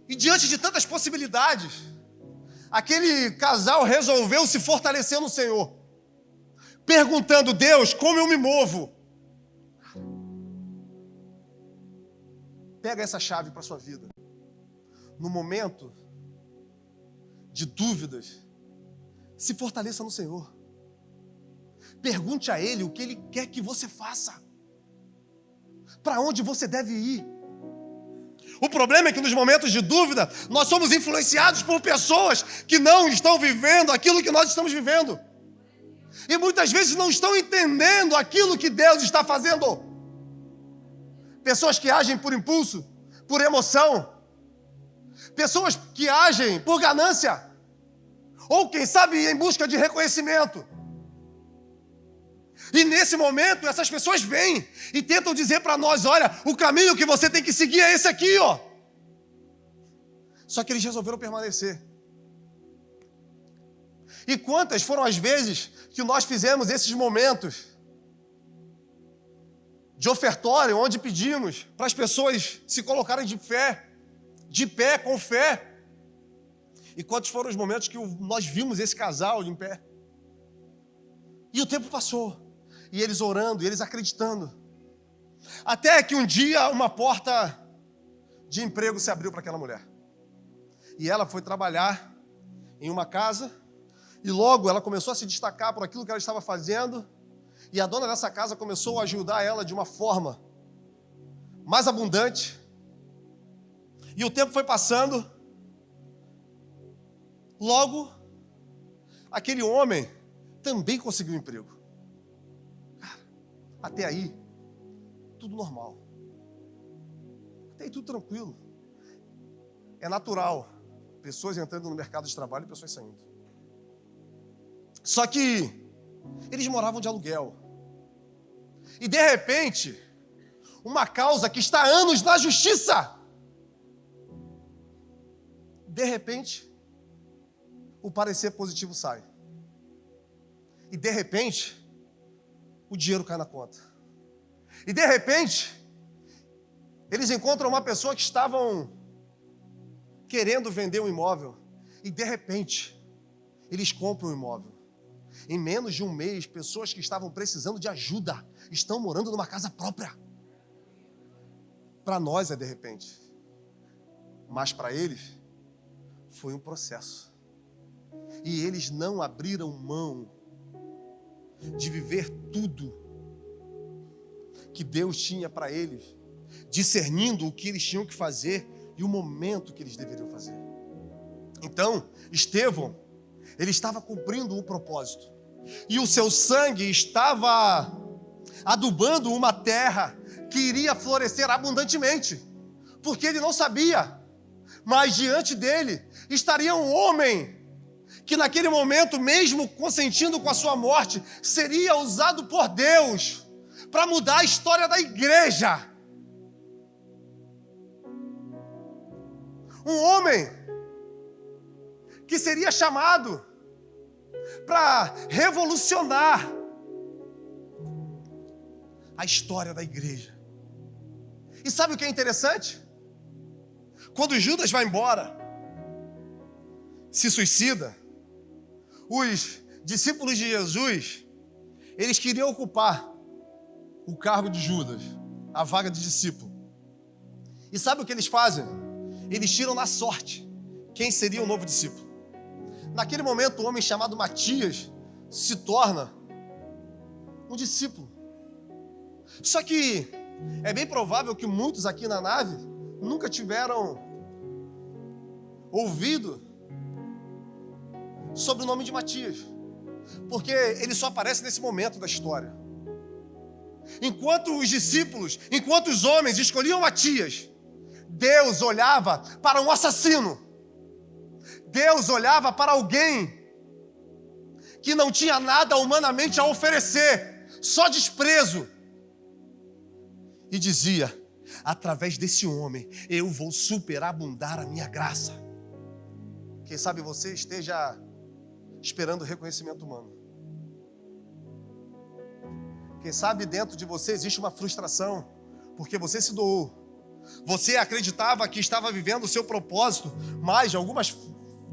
E diante de tantas possibilidades, aquele casal resolveu se fortalecer no Senhor, perguntando: Deus, como eu me movo? Pega essa chave para a sua vida. No momento de dúvidas, se fortaleça no Senhor. Pergunte a Ele o que Ele quer que você faça. Para onde você deve ir. O problema é que nos momentos de dúvida, nós somos influenciados por pessoas que não estão vivendo aquilo que nós estamos vivendo. E muitas vezes não estão entendendo aquilo que Deus está fazendo. Pessoas que agem por impulso, por emoção. Pessoas que agem por ganância. Ou quem sabe em busca de reconhecimento. E nesse momento, essas pessoas vêm e tentam dizer para nós: olha, o caminho que você tem que seguir é esse aqui, ó. Só que eles resolveram permanecer. E quantas foram as vezes que nós fizemos esses momentos de ofertório, onde pedimos para as pessoas se colocarem de pé, com fé. E quantos foram os momentos que nós vimos esse casal de em pé? E o tempo passou. E eles orando, e eles acreditando. Até que um dia uma porta de emprego se abriu para aquela mulher. E ela foi trabalhar em uma casa. E logo ela começou a se destacar por aquilo que ela estava fazendo. E a dona dessa casa começou a ajudar ela de uma forma mais abundante. E o tempo foi passando. Logo, aquele homem também conseguiu um emprego. Até aí, tudo normal. Até aí, tudo tranquilo. É natural. Pessoas entrando no mercado de trabalho e pessoas saindo. Só que eles moravam de aluguel. E de repente, uma causa que está há anos na justiça. De repente, o parecer positivo sai. E de repente, o dinheiro cai na conta. E de repente, eles encontram uma pessoa que estavam querendo vender um imóvel. E de repente, eles compram um imóvel. Em menos de um mês, pessoas que estavam precisando de ajuda estão morando numa casa própria. Para nós é de repente. Mas para eles, foi um processo. E eles não abriram mão de viver tudo que Deus tinha para eles, discernindo o que eles tinham que fazer e o momento que eles deveriam fazer. Então, Estevão, ele estava cumprindo um propósito. E o seu sangue estava adubando uma terra que iria florescer abundantemente. Porque ele não sabia. Mas diante dele estaria um homem que naquele momento, mesmo consentindo com a sua morte, seria usado por Deus para mudar a história da igreja. Um homem que seria chamado para revolucionar a história da igreja. E sabe o que é interessante? Quando Judas vai embora, se suicida, os discípulos de Jesus, eles queriam ocupar o cargo de Judas, a vaga de discípulo. E sabe o que eles fazem? Eles tiram na sorte quem seria o novo discípulo. Naquele momento, um homem chamado Matias se torna um discípulo. Só que é bem provável que muitos aqui na nave nunca tiveram ouvido sobre o nome de Matias, porque ele só aparece nesse momento da história. Enquanto os discípulos, enquanto os homens escolhiam Matias, Deus olhava para um assassino. Deus olhava para alguém que não tinha nada humanamente a oferecer, só desprezo. E dizia: através desse homem eu vou superabundar a minha graça. Quem sabe você esteja esperando reconhecimento humano. Quem sabe dentro de você existe uma frustração, porque você se doou. Você acreditava que estava vivendo o seu propósito, mas de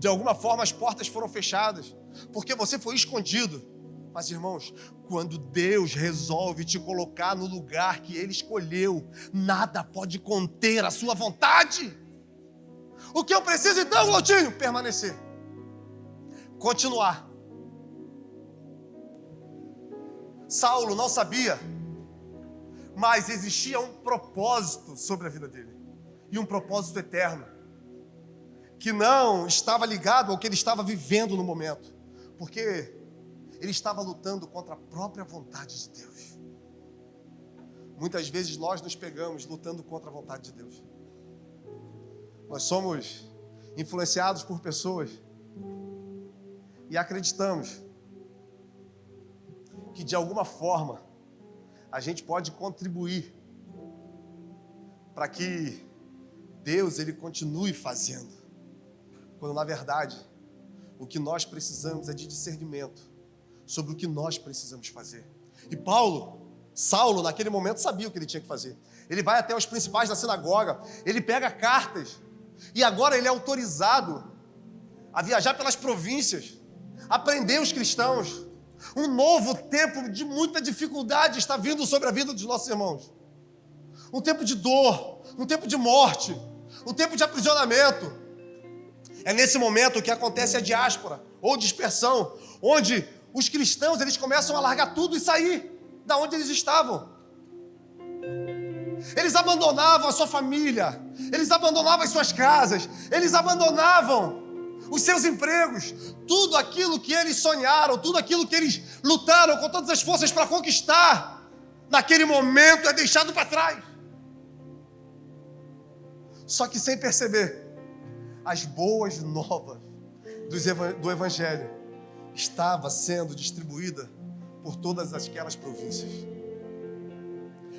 alguma forma as portas foram fechadas, porque você foi escondido. Mas, irmãos, quando Deus resolve te colocar no lugar que Ele escolheu, nada pode conter a sua vontade. O que eu preciso então, Glautinho? Permanecer. Continuar. Saulo não sabia, mas existia um propósito sobre a vida dele. E um propósito eterno, que não estava ligado ao que ele estava vivendo no momento. Porque ele estava lutando contra a própria vontade de Deus. Muitas vezes nós nos pegamos lutando contra a vontade de Deus. Nós somos influenciados por pessoas e acreditamos que de alguma forma a gente pode contribuir para que Deus ele continue fazendo. Quando na verdade o que nós precisamos é de discernimento sobre o que nós precisamos fazer. E Saulo, naquele momento sabia o que ele tinha que fazer. Ele vai até os principais da sinagoga, ele pega cartas, e agora ele é autorizado a viajar pelas províncias, a prender os cristãos. Um novo tempo de muita dificuldade está vindo sobre a vida dos nossos irmãos. Um tempo de dor, um tempo de morte, um tempo de aprisionamento. É nesse momento que acontece a diáspora, ou dispersão, onde os cristãos eles começam a largar tudo e sair da onde eles estavam. Eles abandonavam a sua família, eles abandonavam as suas casas, eles abandonavam os seus empregos, tudo aquilo que eles sonharam, tudo aquilo que eles lutaram com todas as forças para conquistar, naquele momento é deixado para trás. Só que sem perceber, as boas novas do Evangelho estava sendo distribuída por todas aquelas províncias.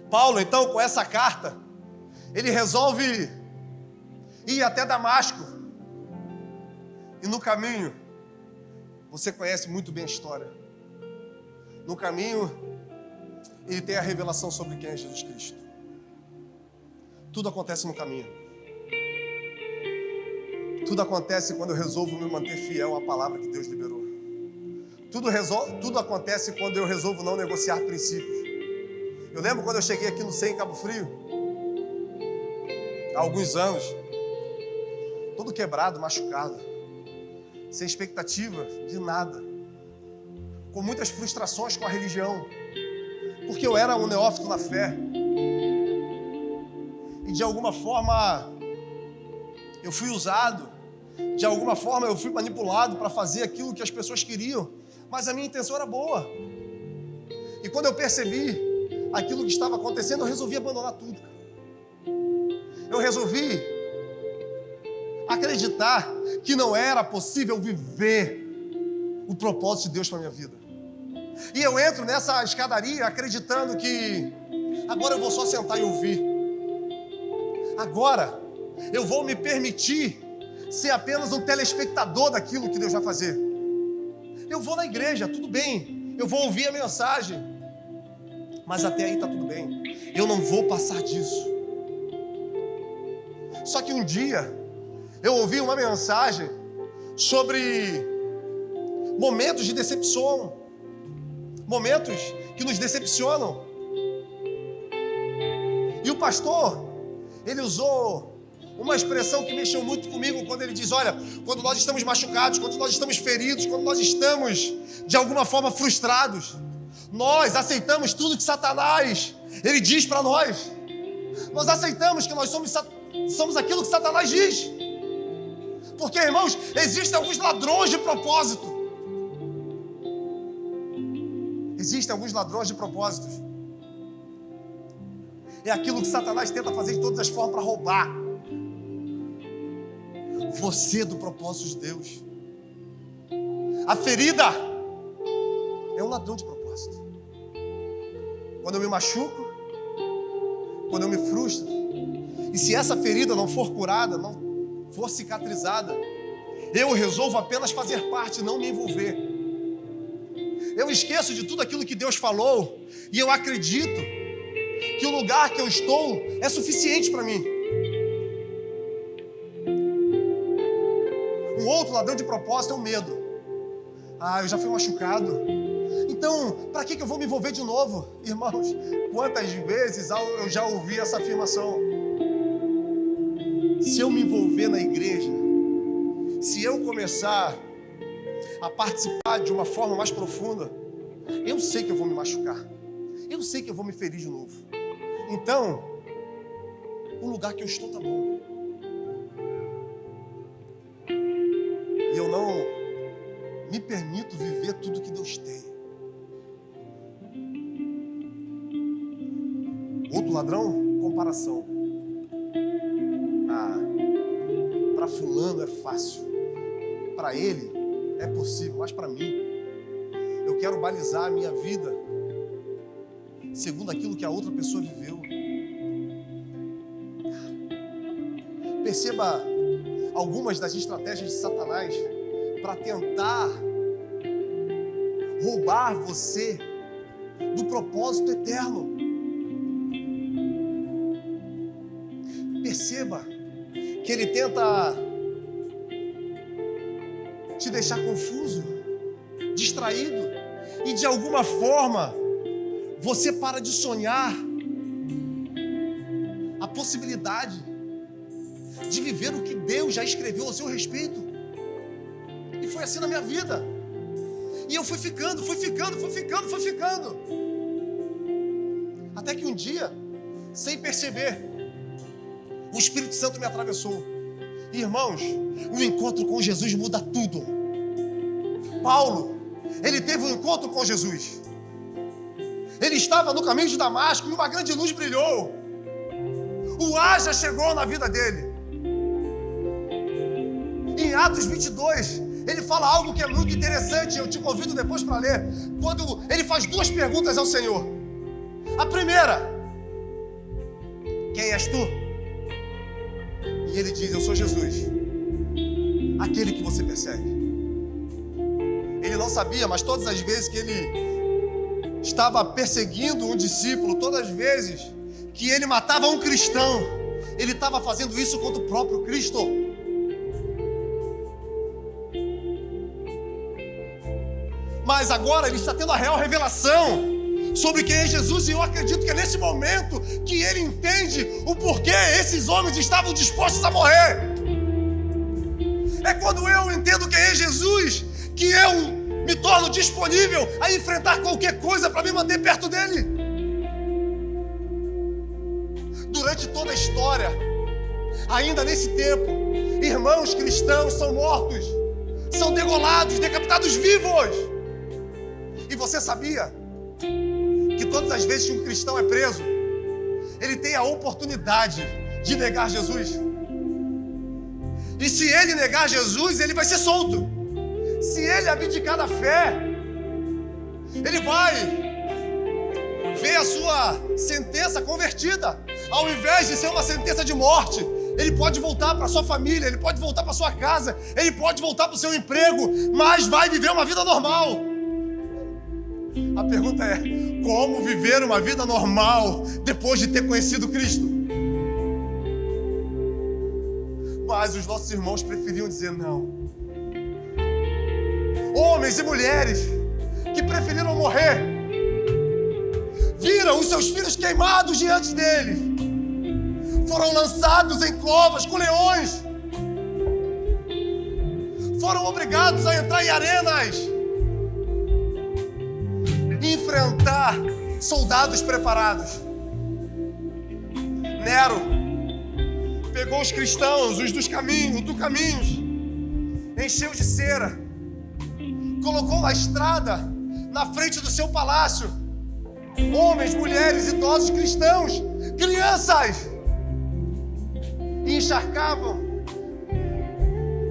Paulo, então, com essa carta, ele resolve ir até Damasco. E no caminho, você conhece muito bem a história. No caminho, ele tem a revelação sobre quem é Jesus Cristo. Tudo acontece no caminho. Tudo acontece quando eu resolvo me manter fiel à palavra que Deus liberou. Tudo acontece quando eu resolvo não negociar princípios. Eu lembro quando eu cheguei aqui no SEI, em Cabo Frio, há alguns anos, todo quebrado, machucado, sem expectativa de nada, com muitas frustrações com a religião, porque eu era um neófito na fé, e de alguma forma eu fui usado, de alguma forma eu fui manipulado para fazer aquilo que as pessoas queriam, mas a minha intenção era boa. E quando eu percebi aquilo que estava acontecendo, eu resolvi abandonar tudo. Eu resolvi acreditar que não era possível viver o propósito de Deus para a minha vida. E eu entro nessa escadaria acreditando que agora eu vou só sentar e ouvir. Agora eu vou me permitir ser apenas um telespectador daquilo que Deus vai fazer. Eu vou na igreja, tudo bem. Eu vou ouvir a mensagem. Mas até aí está tudo bem. Eu não vou passar disso. Só que um dia eu ouvi uma mensagem sobre momentos de decepção. Momentos que nos decepcionam. E o pastor, ele usou uma expressão que mexeu muito comigo quando ele diz, olha, quando nós estamos machucados, quando nós estamos feridos, quando nós estamos de alguma forma frustrados, nós aceitamos tudo que Satanás, ele diz para nós. Nós aceitamos que nós somos aquilo que Satanás diz. Porque, irmãos, existem alguns ladrões de propósito. Existem alguns ladrões de propósitos. É aquilo que Satanás tenta fazer de todas as formas para roubar você do propósito de Deus. A ferida é um ladrão de propósito. Quando eu me machuco, quando eu me frustro, e se essa ferida não for curada, não for cicatrizada, eu resolvo apenas fazer parte, não me envolver. Eu esqueço de tudo aquilo que Deus falou e eu acredito que o lugar que eu estou é suficiente para mim. Um outro ladrão de propósito é o medo. Eu já fui machucado. Então, para que eu vou me envolver de novo? Irmãos, quantas vezes eu já ouvi essa afirmação? Se eu me envolver na igreja, se eu começar a participar de uma forma mais profunda, eu sei que eu vou me machucar. Eu sei que eu vou me ferir de novo. Então, o lugar que eu estou tá bom. E eu não me permito viver tudo que Deus tem. Outro ladrão, comparação. Para fulano é fácil. Para ele é possível, mas para mim, eu quero balizar a minha vida segundo aquilo que a outra pessoa viveu. Perceba algumas das estratégias de Satanás para tentar roubar você do propósito eterno. Perceba que ele tenta te deixar confuso, distraído, e de alguma forma você para de sonhar a possibilidade de viver o que Deus já escreveu a seu respeito. E foi assim na minha vida. E eu fui ficando. Até que um dia, sem perceber, o Espírito Santo me atravessou. E, irmãos, o encontro com Jesus muda tudo. Paulo, ele teve um encontro com Jesus. Ele estava no caminho de Damasco e uma grande luz brilhou. O haja chegou na vida dele. Em Atos 22, ele fala algo que é muito interessante. Eu te convido depois para ler. Quando ele faz duas perguntas ao Senhor. A primeira: quem és tu? E ele diz: eu sou Jesus, aquele que você persegue. Ele não sabia, mas todas as vezes que ele estava perseguindo um discípulo, todas as vezes que ele matava um cristão, ele estava fazendo isso contra o próprio Cristo. Mas agora ele está tendo a real revelação sobre quem é Jesus, e eu acredito que é nesse momento que ele entende o porquê esses homens estavam dispostos a morrer. É quando eu entendo quem é Jesus que eu me torno disponível a enfrentar qualquer coisa para me manter perto dele. Durante toda a história, ainda nesse tempo, irmãos cristãos são mortos, são degolados, decapitados vivos. E você sabia que todas as vezes que um cristão é preso, ele tem a oportunidade de negar Jesus? E se ele negar Jesus, ele vai ser solto. Se ele abdicar da fé, ele vai ver a sua sentença convertida. Ao invés de ser uma sentença de morte, ele pode voltar para sua família, ele pode voltar para sua casa, ele pode voltar para o seu emprego, mas vai viver uma vida normal. A pergunta é: como viver uma vida normal depois de ter conhecido Cristo? Mas os nossos irmãos preferiam dizer não. Homens e mulheres que preferiram morrer, viram os seus filhos queimados diante deles, foram lançados em covas com leões, foram obrigados a entrar em arenas e enfrentar soldados preparados. Nero pegou os cristãos, os do caminhos, encheu de cera, colocou na estrada, na frente do seu palácio, homens, mulheres, idosos, cristãos, crianças, e encharcavam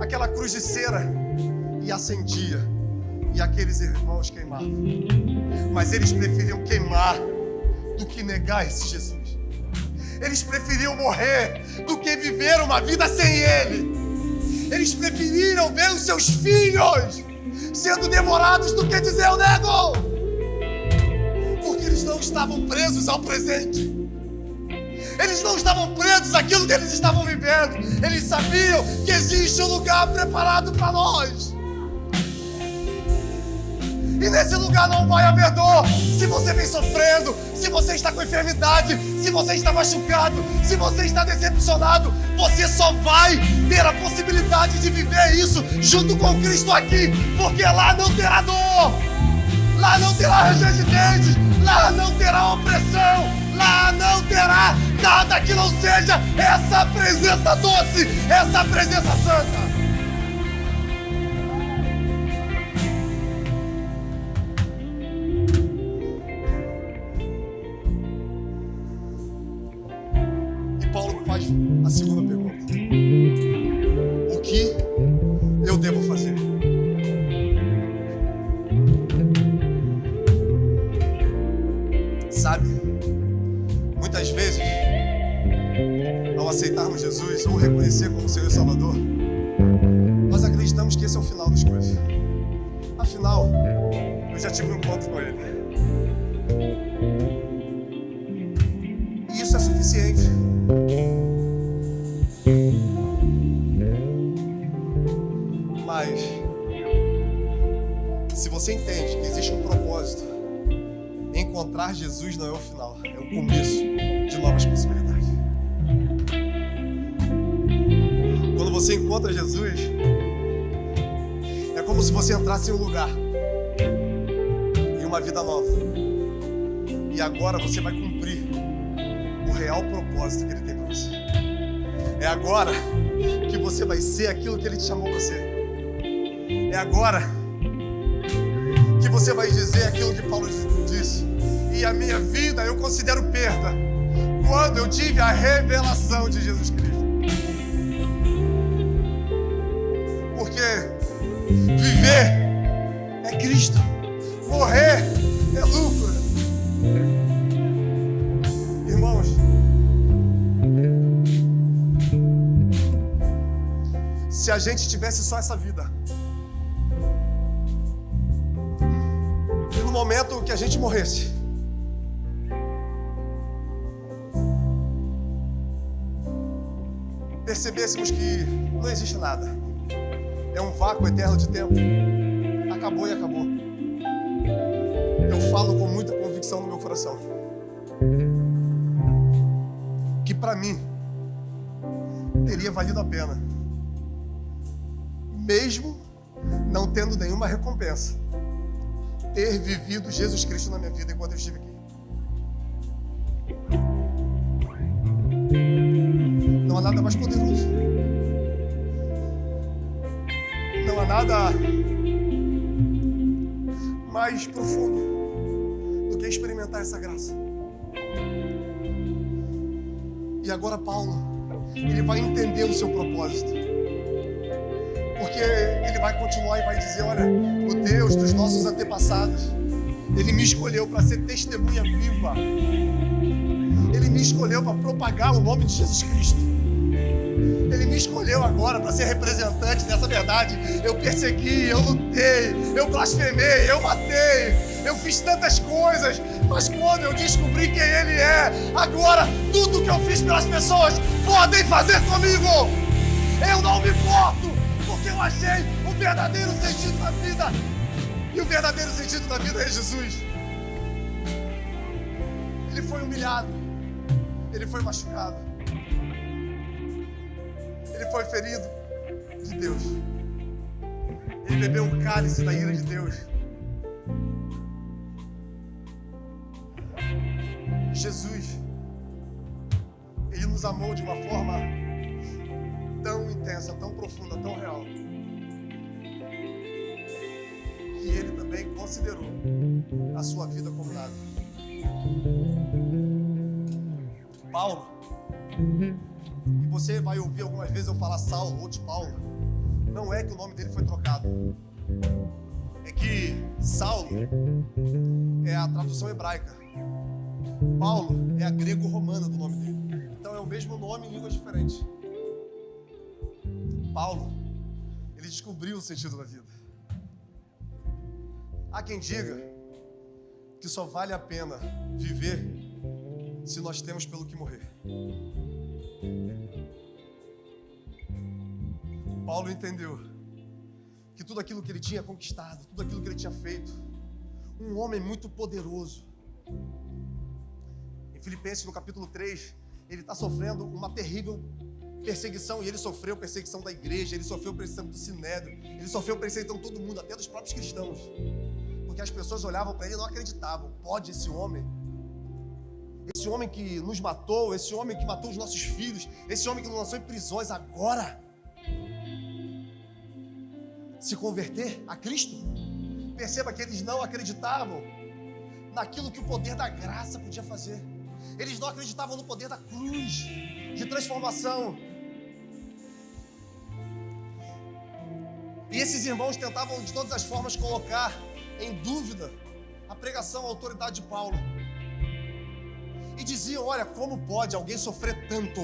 aquela cruz de cera e acendia, e aqueles irmãos queimavam. Mas eles preferiam queimar do que negar esse Jesus. Eles preferiam morrer do que viver uma vida sem Ele. Eles preferiram ver os seus filhos sendo devorados do que dizer eu nego. Porque eles não estavam presos ao presente. Eles não estavam presos àquilo que eles estavam vivendo. Eles sabiam que existe um lugar preparado para nós. E nesse lugar não vai haver dor. Se você vem sofrendo, se você está com enfermidade, se você está machucado, se você está decepcionado, você só vai ter a possibilidade de viver isso junto com Cristo aqui, porque lá não terá dor, lá não terá ranger de dentes, lá não terá opressão, lá não terá nada que não seja essa presença doce, essa presença santa. A segunda pergunta: o que eu devo fazer? Sabe, muitas vezes, ao aceitarmos Jesus ou reconhecer como Senhor e Salvador, nós acreditamos que esse é o final das coisas. Afinal, eu já tive um encontro com Ele. E isso é suficiente. Mas, se você entende que existe um propósito, encontrar Jesus não é o final, é o começo de novas possibilidades. Quando você encontra Jesus, é como se você entrasse em um lugar, em uma vida nova. E agora você vai cumprir o real propósito que Ele tem para você. É agora que você vai ser aquilo que Ele te chamou para ser. É agora que você vai dizer aquilo que Paulo disse. E a minha vida eu considero perda quando eu tive a revelação de Jesus Cristo. Porque viver é Cristo, morrer é lucro. Irmãos, se a gente tivesse só essa vida, e no momento que a gente morresse, percebêssemos que não existe nada, é um vácuo eterno de tempo, acabou e acabou. Eu falo com muita convicção no meu coração que para mim teria valido a pena, mesmo não tendo nenhuma recompensa, ter vivido Jesus Cristo na minha vida enquanto eu estive aqui. Não há nada mais poderoso. Não há nada mais profundo do que experimentar essa graça. E agora Paulo, ele vai entender o seu propósito. Porque ele vai continuar e vai dizer, olha, o Deus dos nossos antepassados, Ele me escolheu para ser testemunha viva. Ele me escolheu para propagar o nome de Jesus Cristo. Ele me escolheu agora para ser representante dessa verdade. Eu persegui, eu lutei, eu blasfemei, eu matei, eu fiz tantas coisas, mas quando eu descobri quem Ele é, agora tudo que eu fiz pelas pessoas podem fazer comigo. Eu não me importo, porque eu achei o verdadeiro sentido da vida. E o verdadeiro sentido da vida é Jesus. Ele foi humilhado, Ele foi machucado, Ele foi ferido de Deus. Ele bebeu o cálice da ira de Deus. Jesus, Ele nos amou de uma forma tão intensa, tão profunda, tão real, que Ele também considerou a sua vida como nada. Paulo, e você vai ouvir algumas vezes eu falar Saulo ou de Paulo, não é que o nome dele foi trocado. É que Saulo é a tradução hebraica. Paulo é a grego-romana do nome dele. Então é o mesmo nome em línguas diferentes. Paulo, ele descobriu o sentido da vida. Há quem diga que só vale a pena viver se nós temos pelo que morrer. Paulo entendeu que tudo aquilo que ele tinha conquistado, tudo aquilo que ele tinha feito, um homem muito poderoso. Em Filipenses, no capítulo 3, ele está sofrendo uma terrível perseguição, e ele sofreu perseguição da igreja, ele sofreu perseguição do sinédrio, ele sofreu perseguição de todo mundo, até dos próprios cristãos, porque as pessoas olhavam para ele e não acreditavam. Pode esse homem que nos matou, esse homem que matou os nossos filhos, esse homem que nos lançou em prisões, agora se converter a Cristo? Perceba que eles não acreditavam naquilo que o poder da graça podia fazer. Eles não acreditavam no poder da cruz, de transformação. E esses irmãos tentavam de todas as formas colocar em dúvida a pregação, a autoridade de Paulo. E diziam: olha, como pode alguém sofrer tanto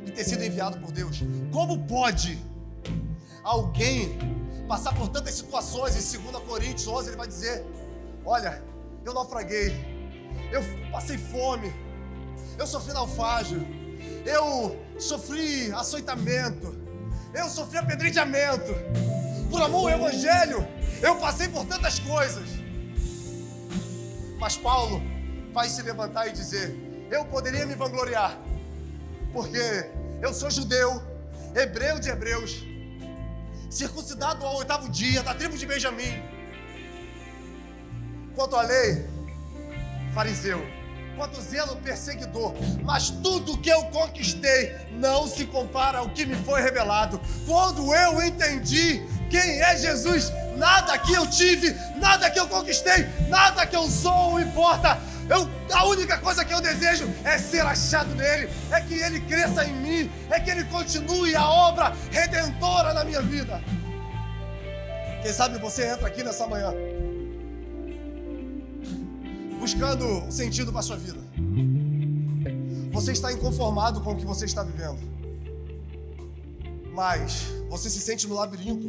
e ter sido enviado por Deus? Como pode alguém passar por tantas situações? Em 2 Coríntios 11 ele vai dizer: olha, eu naufraguei, eu passei fome, eu sofri naufrágio, eu sofri açoitamento, eu sofri apedrejamento, por amor ao Evangelho, eu passei por tantas coisas. Mas Paulo vai se levantar e dizer: eu poderia me vangloriar, porque eu sou judeu, hebreu de hebreus, circuncidado ao 8º dia, da tribo de Benjamim. Quanto à lei, fariseu. Quanto ao zelo, perseguidor. Mas tudo que eu conquistei não se compara ao que me foi revelado. Quando eu entendi quem é Jesus, nada que eu tive, nada que eu conquistei, nada que eu sou importa. A única coisa que eu desejo é ser achado nele, é que ele cresça em mim, é que ele continue a obra redentora na minha vida. Quem sabe você entra aqui nessa manhã buscando um sentido para a sua vida. Você está inconformado com o que você está vivendo, mas você se sente no labirinto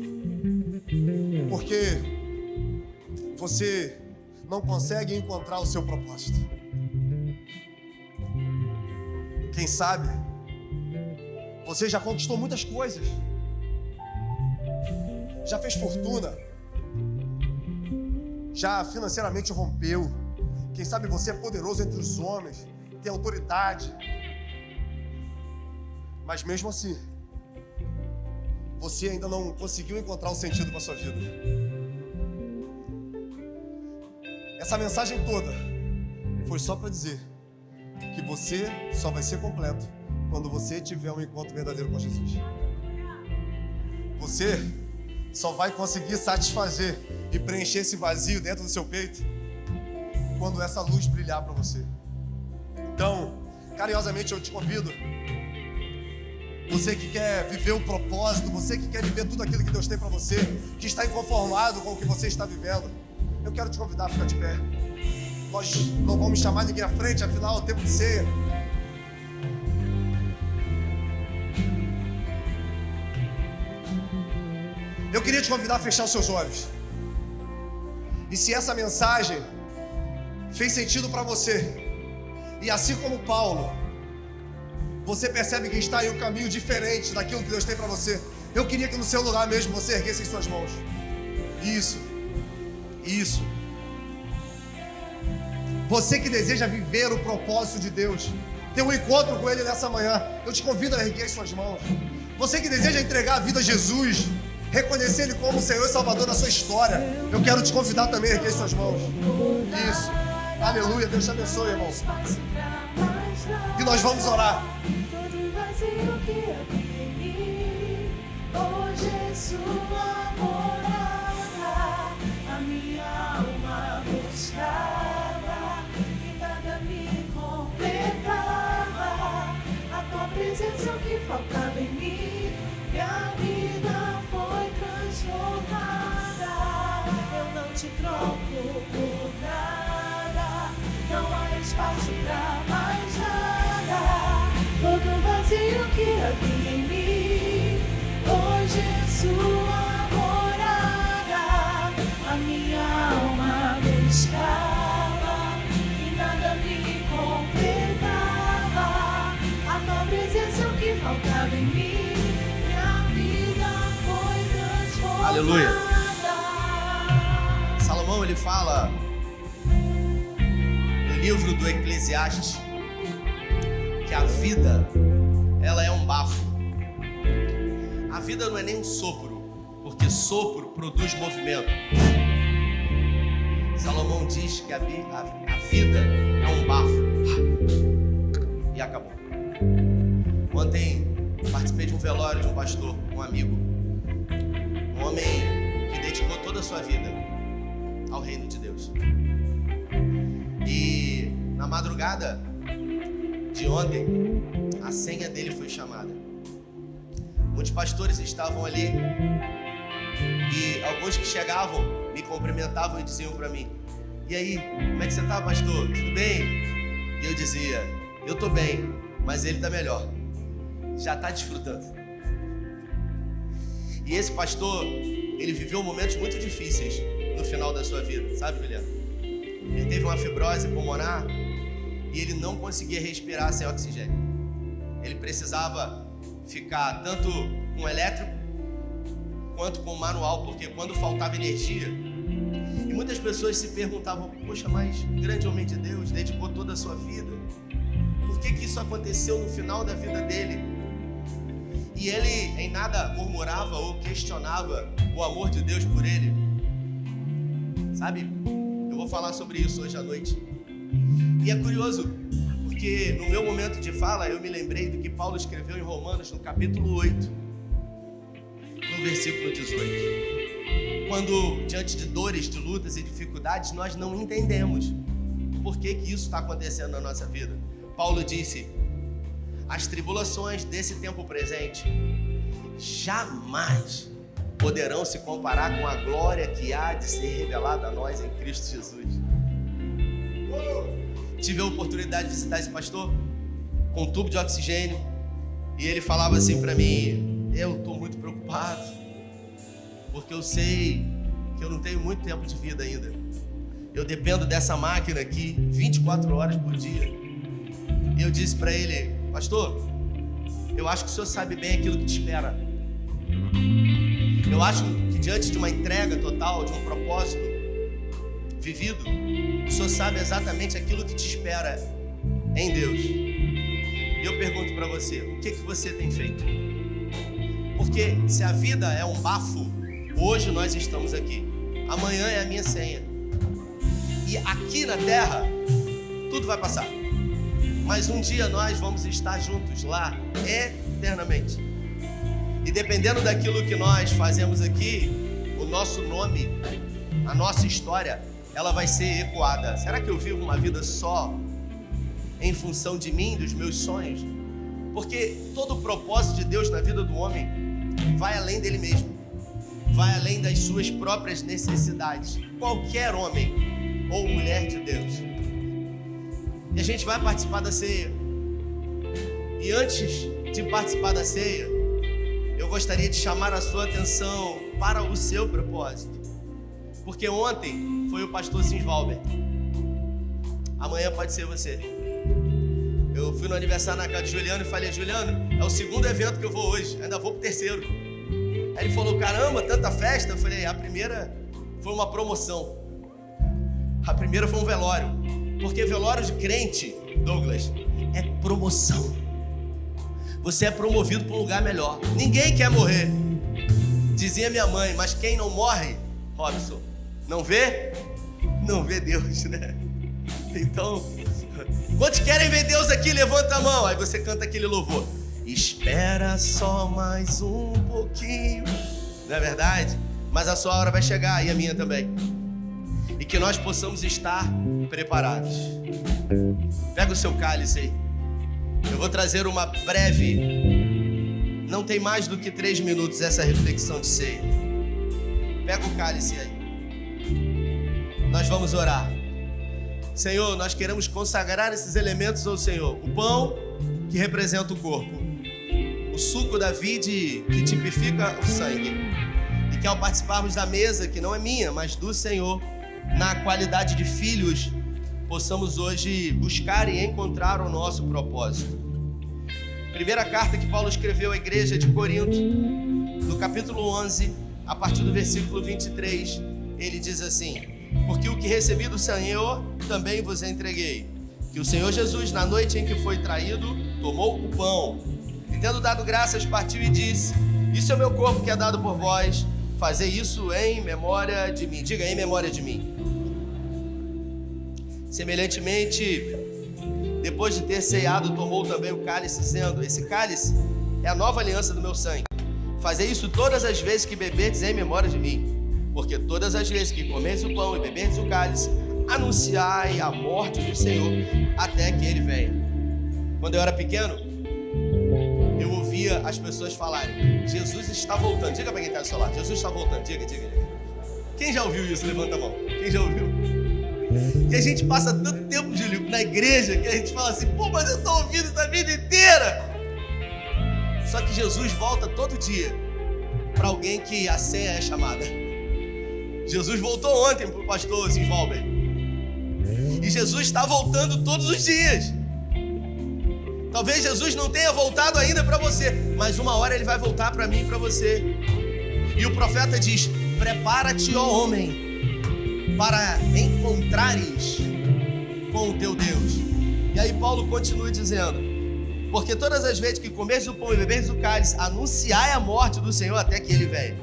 porque você não consegue encontrar o seu propósito. Quem sabe você já conquistou muitas coisas, já fez fortuna, já financeiramente rompeu. Quem sabe você é poderoso entre os homens, tem autoridade, mas mesmo assim você ainda não conseguiu encontrar o sentido para a sua vida. Essa mensagem toda foi só para dizer que você só vai ser completo quando você tiver um encontro verdadeiro com Jesus. Você só vai conseguir satisfazer e preencher esse vazio dentro do seu peito quando essa luz brilhar para você. Então, carinhosamente eu te convido, você que quer viver o propósito, você que quer viver tudo aquilo que Deus tem para você, que está inconformado com o que você está vivendo, eu quero te convidar a ficar de pé. Nós não vamos chamar ninguém à frente, afinal é o tempo de ceia. Eu queria te convidar a fechar os seus olhos. E se essa mensagem fez sentido para você, e assim como Paulo, você percebe que está em um caminho diferente daquilo que Deus tem para você, eu queria que no seu lugar mesmo você erguesse as suas mãos. Isso. Você que deseja viver o propósito de Deus, ter um encontro com Ele nessa manhã, eu te convido a erguer as suas mãos. Você que deseja entregar a vida a Jesus, reconhecer Ele como o Senhor e Salvador da sua história, eu quero te convidar também a erguer as suas mãos. Isso. Aleluia, Deus te abençoe, irmão. E nós vamos orar. Todo vazio que havia em mim, hoje é sua morada. A minha alma buscava e nada me completava. A tua presença que faltava em mim, minha vida foi transformada. Eu não te troco por nada, não há espaço pra mais nada. Todo vazio que havia em mim, hoje é sua morada. A minha alma buscava e nada me completava. A tua presença é o que faltava em mim. Minha vida foi transformada. Aleluia. Salomão, ele fala no livro do Eclesiastes que a vida, ela é um bafo. A vida não é nem um sopro, porque sopro produz movimento. Salomão diz que a vida é um bafo. E acabou. Ontem participei de um velório de um pastor, um amigo. Um homem que dedicou toda a sua vida ao reino de Deus. E na madrugada de ontem, a senha dele foi chamada. Muitos pastores estavam ali e alguns que chegavam me cumprimentavam e diziam para mim: e aí, como é que você tá, pastor? Tudo bem? E eu dizia: eu tô bem, mas ele tá melhor, já tá desfrutando. E esse pastor, ele viveu momentos muito difíceis no final da sua vida, sabe, Juliano? Ele teve uma fibrose pulmonar e ele não conseguia respirar sem oxigênio. Ele precisava ficar tanto com elétrico quanto com manual, porque quando faltava energia. E muitas pessoas se perguntavam: poxa, mas grande homem de Deus, dedicou toda a sua vida, por que isso aconteceu no final da vida dele? E ele em nada murmurava ou questionava o amor de Deus por ele. Sabe, eu vou falar sobre isso hoje à noite. E é curioso, porque no meu momento de fala eu me lembrei do que Paulo escreveu em Romanos, no capítulo 8, no versículo 18. Quando diante de dores, de lutas e dificuldades, nós não entendemos por que isso está acontecendo na nossa vida. Paulo disse: as tribulações desse tempo presente jamais poderão se comparar com a glória que há de ser revelada a nós em Cristo Jesus. Tive a oportunidade de visitar esse pastor com um tubo de oxigênio e ele falava assim para mim: eu estou muito preocupado porque eu sei que eu não tenho muito tempo de vida ainda. Eu dependo dessa máquina aqui 24 horas por dia. E eu disse para ele: pastor, eu acho que o senhor sabe bem aquilo que te espera. Eu acho que diante de uma entrega total, de um propósito vivido, o senhor sabe exatamente aquilo que te espera em Deus. E eu pergunto para você: o que você tem feito? Porque se a vida é um bafo, hoje nós estamos aqui, amanhã é a minha senha. E aqui na terra, tudo vai passar. Mas um dia nós vamos estar juntos lá, eternamente. E dependendo daquilo que nós fazemos aqui, o nosso nome, a nossa história, ela vai ser ecoada. Será que eu vivo uma vida só em função de mim, dos meus sonhos? Porque todo o propósito de Deus na vida do homem vai além dele mesmo, vai além das suas próprias necessidades. Qualquer homem ou mulher de Deus. E a gente vai participar da ceia. E antes de participar da ceia, eu gostaria de chamar a sua atenção para o seu propósito. Porque ontem foi o pastor Sinsvalber. Amanhã pode ser você. Eu fui no aniversário na casa de Juliano e falei: Juliano, é o segundo evento que eu vou hoje, ainda vou pro terceiro. Aí ele falou: caramba, tanta festa. Eu falei: a primeira foi uma promoção. A primeira foi um velório. Porque velório de crente, Douglas, é promoção. Você é promovido para um lugar melhor. Ninguém quer morrer. Dizia minha mãe: mas quem não morre, Robson, não vê? Não vê Deus, né? Então, quantos querem ver Deus aqui? Levanta a mão. Aí você canta aquele louvor: espera só mais um pouquinho. Não é verdade? Mas a sua hora vai chegar, e a minha também. E que nós possamos estar preparados. Pega o seu cálice aí. Eu vou trazer uma breve, não tem mais do que 3 minutos, essa reflexão de ceia. Pega o cálice aí. Nós vamos orar. Senhor, nós queremos consagrar esses elementos ao Senhor. O pão, que representa o corpo. O suco da vide, que tipifica o sangue. e que ao participarmos da mesa, que não é minha, mas do Senhor, na qualidade de filhos, possamos hoje buscar e encontrar o nosso propósito. Primeira carta que Paulo escreveu à igreja de Corinto, no capítulo 11, a partir do versículo 23, ele diz assim: porque o que recebi do Senhor também vos entreguei, que o Senhor Jesus, na noite em que foi traído, tomou o pão, e tendo dado graças, partiu e disse: isso é o meu corpo que é dado por vós, fazei isso em memória de mim. Diga: em memória de mim. Semelhantemente, depois de ter ceado, tomou também o cálice, dizendo: esse cálice é a nova aliança do meu sangue. Fazei isso todas as vezes que beberdes em memória de mim. Porque todas as vezes que comerdes o pão e beberdes o cálice, anunciai a morte do Senhor até que Ele venha. Quando eu era pequeno, eu ouvia as pessoas falarem: Jesus está voltando. Diga para quem está do seu lado: Jesus está voltando. Diga. Quem já ouviu isso? Levanta a mão. Quem já ouviu? E a gente passa tanto tempo, Júlio, na igreja, que a gente fala assim: pô, mas eu estou ouvindo isso a vida inteira. Só que Jesus volta todo dia para alguém que a ceia é chamada. Jesus voltou ontem para o pastor Zinvalber. E Jesus está voltando todos os dias. Talvez Jesus não tenha voltado ainda para você, mas uma hora Ele vai voltar para mim e para você. E o profeta diz: prepara-te, ó homem, para encontrares com o teu Deus. E aí Paulo continua dizendo: porque todas as vezes que comerdes o pão e beberdes o cálice, anunciai a morte do Senhor até que Ele venha.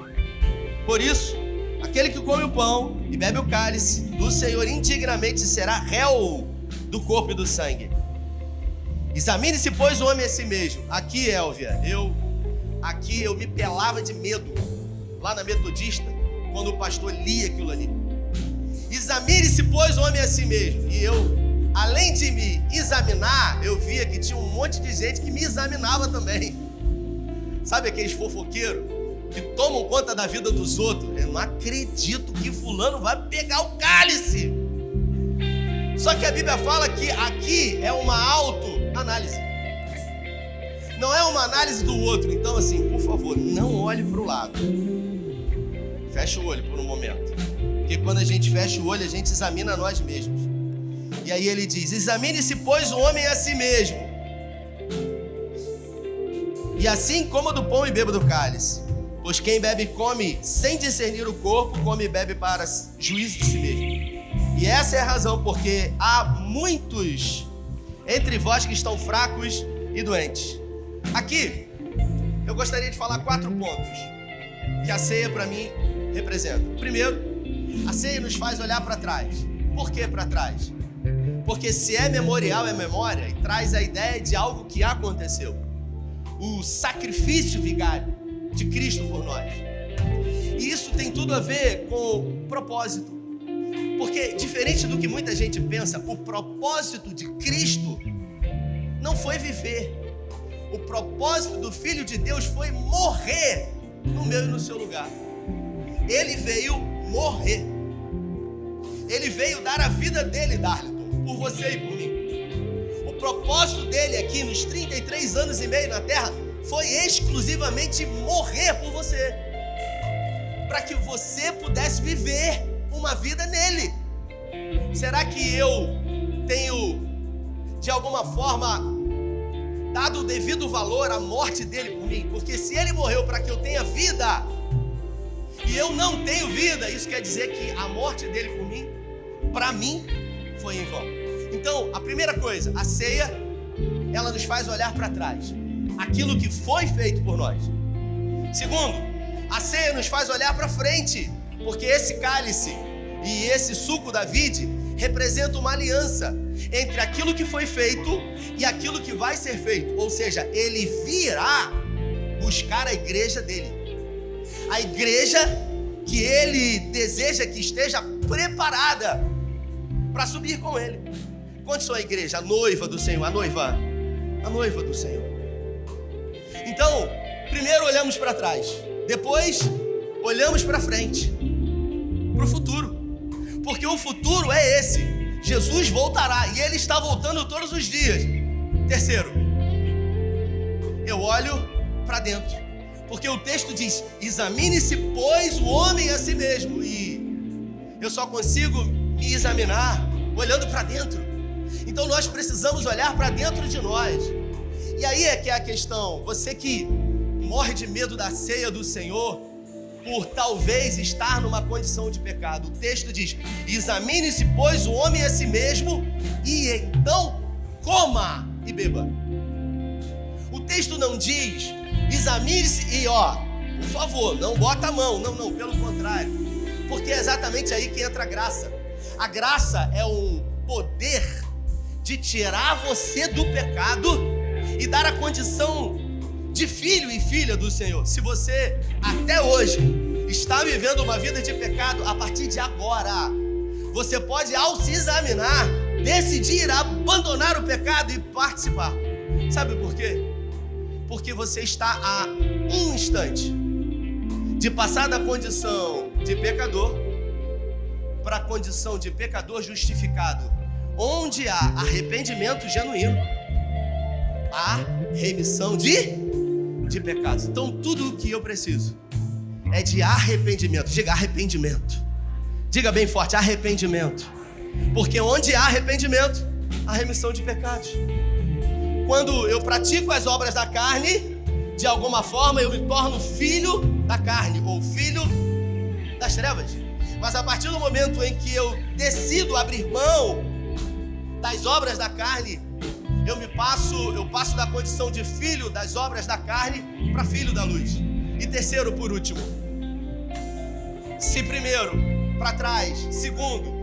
Por isso, aquele que come o pão e bebe o cálice do Senhor indignamente será réu do corpo e do sangue. Examine-se, pois, o homem a si mesmo. Aqui, Elvia, eu me pelava de medo lá na Metodista, quando o pastor lia aquilo ali. Examine-se, pois, o homem a si mesmo. E eu, além de me examinar, eu via que tinha um monte de gente que me examinava também. Sabe aqueles fofoqueiros que tomam conta da vida dos outros? Eu não acredito que fulano vai pegar o cálice. Só que a Bíblia fala que aqui é uma autoanálise. Não é uma análise do outro. Então, assim, por favor, não olhe para o lado. Fecha o olho por um momento. Porque quando a gente fecha o olho, a gente examina nós mesmos. E aí ele diz: examine-se, pois, o homem a si mesmo. E assim coma do pão e beba do cálice. Pois quem bebe e come sem discernir o corpo, come e bebe para juízo de si mesmo. E essa é a razão porque há muitos entre vós que estão fracos e doentes. Aqui, eu gostaria de falar 4 pontos que a ceia para mim representa. Primeiro, a ceia nos faz olhar para trás. Por que para trás? Porque se é memorial, é memória, e traz a ideia de algo que aconteceu. O sacrifício vigário de Cristo por nós. E isso tem tudo a ver com propósito. Porque, diferente do que muita gente pensa, o propósito de Cristo não foi viver. O propósito do Filho de Deus foi morrer no meu e no seu lugar. Ele veio morrer. Ele veio dar a vida dele, Darlington, por você e por mim. O propósito dele aqui nos 33 anos e meio na Terra foi exclusivamente morrer por você, para que você pudesse viver uma vida nele. Será que eu tenho, de alguma forma, dado o devido valor à morte dele por mim? Porque se ele morreu para que eu tenha vida, e eu não tenho vida, isso quer dizer que a morte dele por mim, para mim, foi em vão. Então, a primeira coisa, a ceia, ela nos faz olhar para trás, aquilo que foi feito por nós. Segundo, a ceia nos faz olhar para frente, porque esse cálice e esse suco da vide representa uma aliança entre aquilo que foi feito e aquilo que vai ser feito. Ou seja, ele virá buscar a igreja dele. A igreja que ele deseja que esteja preparada para subir com ele. Quantos são a igreja? A noiva do Senhor, a noiva do Senhor. Então, primeiro olhamos para trás, depois olhamos para frente, para o futuro. Porque o futuro é esse: Jesus voltará e Ele está voltando todos os dias. Terceiro, eu olho para dentro, Porque o texto diz: examine-se, pois, o homem a si mesmo. E eu só consigo me examinar olhando para dentro. Então nós precisamos olhar para dentro de nós. E aí é que é a questão. Você que morre de medo da ceia do Senhor por talvez estar numa condição de pecado, o texto diz: examine-se, pois, o homem a si mesmo, e então coma e beba. O texto não diz: examine-se e por favor, não bota a mão. Não, pelo contrário. Porque é exatamente aí que entra a graça. A graça é um poder de tirar você do pecado e dar a condição de filho e filha do Senhor. Se você até hoje está vivendo uma vida de pecado, a partir de agora você pode, ao se examinar, decidir abandonar o pecado e participar. Sabe por quê? Porque você está a um instante de passar da condição de pecador para a condição de pecador justificado, onde há arrependimento genuíno, há remissão de pecados. Então tudo o que eu preciso é de arrependimento. Diga arrependimento. Diga bem forte, arrependimento. Porque onde há arrependimento, há remissão de pecados. Quando eu pratico as obras da carne, de alguma forma eu me torno filho da carne ou filho das trevas. Mas a partir do momento em que eu decido abrir mão das obras da carne, eu passo da condição de filho das obras da carne para filho da luz. E terceiro, por último, se primeiro, para trás, segundo,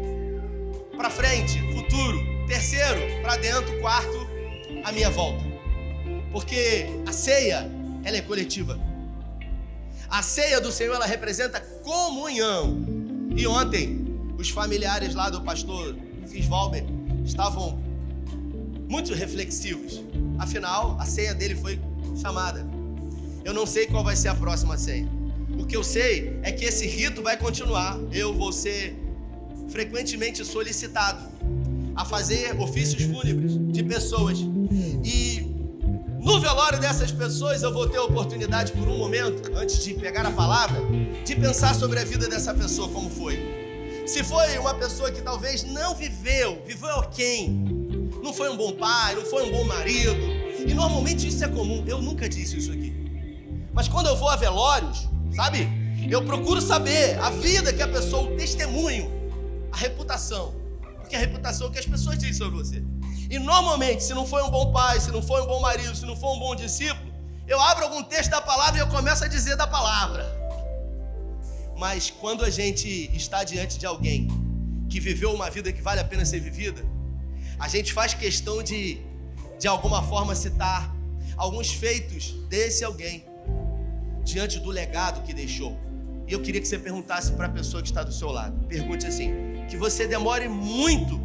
para frente, futuro, terceiro, para dentro, quarto, a minha volta. Porque a ceia, ela é coletiva. A ceia do Senhor, ela representa comunhão. E ontem, os familiares lá do pastor Fisvalber estavam muito reflexivos. Afinal, a ceia dele foi chamada. Eu não sei qual vai ser a próxima ceia. O que eu sei é que esse rito vai continuar. Eu vou ser frequentemente solicitado a fazer ofícios fúnebres de pessoas. E no velório dessas pessoas eu vou ter a oportunidade por um momento, antes de pegar a palavra, de pensar sobre a vida dessa pessoa, como foi. Se foi uma pessoa que talvez não viveu quem? Não foi um bom pai, não foi um bom marido. E normalmente isso é comum, eu nunca disse isso aqui. Mas quando eu vou a velórios, sabe? Eu procuro saber a vida que a pessoa, o testemunho, a reputação. Porque a reputação é o que as pessoas dizem sobre você. E normalmente, se não foi um bom pai, se não foi um bom marido, se não for um bom discípulo, eu abro algum texto da palavra e eu começo a dizer da palavra. Mas quando a gente está diante de alguém que viveu uma vida que vale a pena ser vivida, a gente faz questão de alguma forma citar alguns feitos desse alguém diante do legado que deixou. E eu queria que você perguntasse para a pessoa que está do seu lado. Pergunte assim: que você demore muito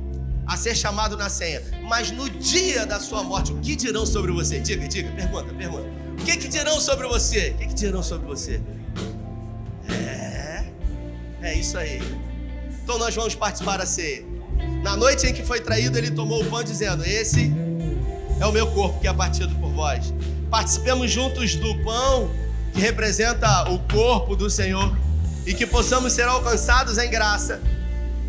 a ser chamado na ceia, mas no dia da sua morte, o que dirão sobre você? Diga, pergunta. O que dirão sobre você? O que dirão sobre você? É isso aí. Então nós vamos participar da ceia. Na noite em que foi traído, ele tomou o pão dizendo: esse é o meu corpo que é partido por vós. Participemos juntos do pão que representa o corpo do Senhor, e que possamos ser alcançados em graça,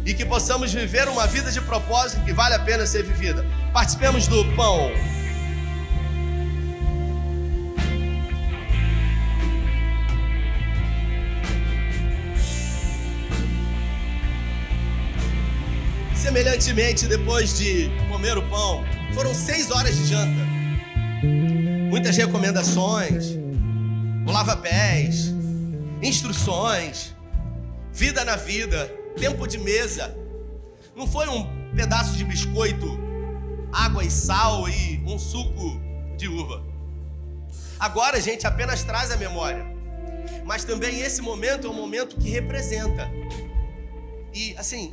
e que possamos viver uma vida de propósito que vale a pena ser vivida. Participemos do pão. Semelhantemente, depois de comer o pão, foram 6 horas de janta. Muitas recomendações, o lava-pés, instruções, vida na vida, tempo de mesa. Não foi um pedaço de biscoito, água e sal e um suco de uva. Agora a gente apenas traz a memória, mas também esse momento é um momento que representa. E assim,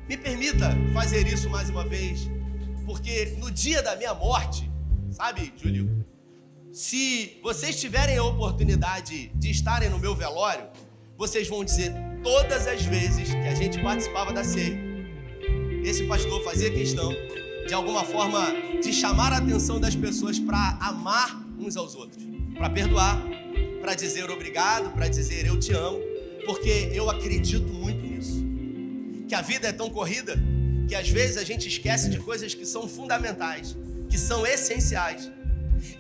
me permita fazer isso mais uma vez, porque no dia da minha morte, sabe, Júlio? Se vocês tiverem a oportunidade de estarem no meu velório, vocês vão dizer todas as vezes que a gente participava da ceia, esse pastor fazia questão, de alguma forma, de chamar a atenção das pessoas para amar uns aos outros, para perdoar, para dizer obrigado, para dizer eu te amo, porque eu acredito muito nisso. Que a vida é tão corrida que às vezes a gente esquece de coisas que são fundamentais, que são essenciais.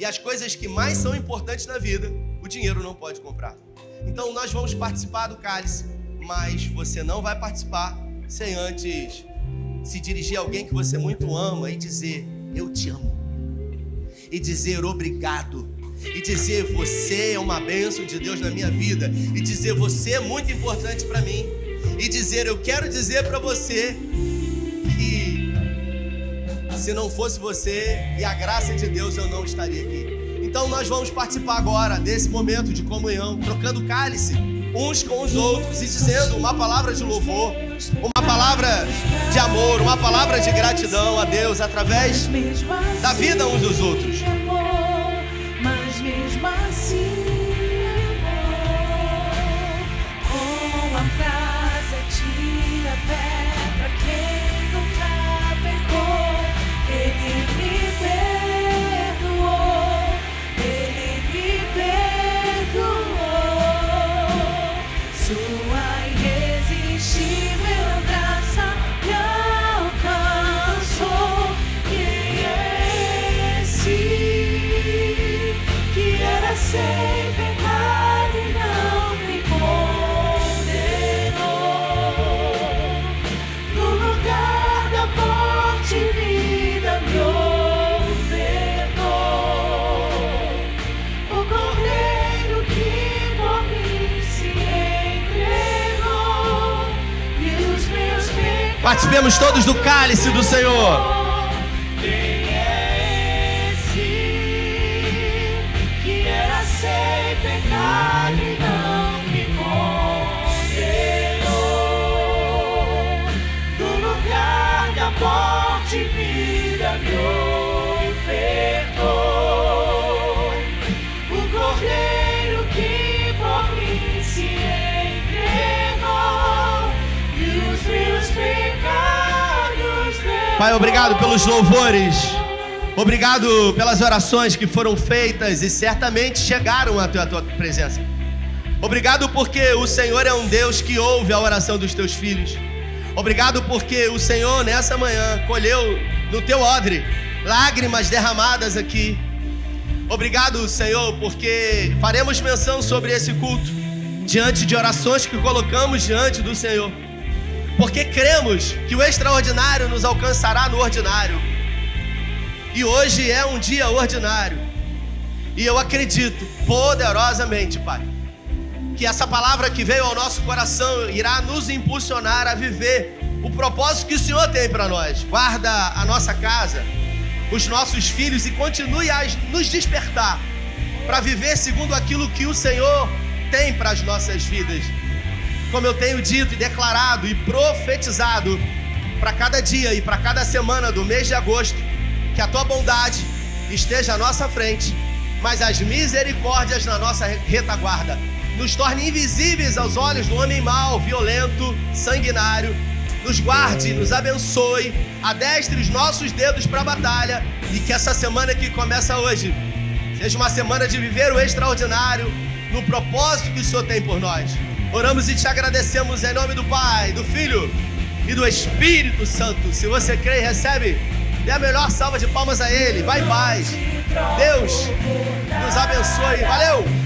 E as coisas que mais são importantes na vida, o dinheiro não pode comprar. Então nós vamos participar do cálice, mas você não vai participar sem antes se dirigir a alguém que você muito ama e dizer eu te amo. E dizer obrigado. E dizer você é uma bênção de Deus na minha vida. E dizer você é muito importante para mim. E dizer eu quero dizer para você que se não fosse você e a graça de Deus eu não estaria aqui. Então nós vamos participar agora desse momento de comunhão, trocando cálice uns com os outros e dizendo uma palavra de louvor, uma palavra de amor, uma palavra de gratidão a Deus através da vida uns dos outros. Mas mesmo assim, com a frase tira a pedra quem nunca pecou, Ele me perdoou, Ele me perdoou. Sua irresistível graça me alcançou. Quem é esse que era sem pecado e não me condenou? No lugar da morte, vida me ofertou. O cordeiro que por mim se entregou e os meus pecados. Participemos todos do cálice do Senhor. Quem é esse que era sem pecado e não me condenou? No lugar da morte, vida me ofertou. O cordeiro que por mim se entregou e os meus pecados levou. Pai, obrigado pelos louvores. Obrigado pelas orações que foram feitas e certamente chegaram até a tua presença. Obrigado porque o Senhor é um Deus que ouve a oração dos teus filhos. Obrigado porque o Senhor nessa manhã colheu no teu odre lágrimas derramadas aqui. Obrigado, Senhor, porque faremos menção sobre esse culto diante de orações que colocamos diante do Senhor. Porque cremos que o extraordinário nos alcançará no ordinário. E hoje é um dia ordinário. E eu acredito poderosamente, Pai, que essa palavra que veio ao nosso coração irá nos impulsionar a viver o propósito que o Senhor tem para nós. Guarda a nossa casa, os nossos filhos e continue a nos despertar para viver segundo aquilo que o Senhor tem para as nossas vidas. Como eu tenho dito e declarado e profetizado para cada dia e para cada semana do mês de agosto, que a tua bondade esteja à nossa frente, mas as misericórdias na nossa retaguarda. Nos torne invisíveis aos olhos do homem mau, violento, sanguinário. Nos guarde, nos abençoe, adestre os nossos dedos para a batalha e que essa semana que começa hoje seja uma semana de viver o extraordinário no propósito que o Senhor tem por nós. Oramos e te agradecemos em nome do Pai, do Filho e do Espírito Santo. Se você crê e recebe, dê a melhor salva de palmas a Ele. Vai em paz. Deus nos abençoe. Valeu!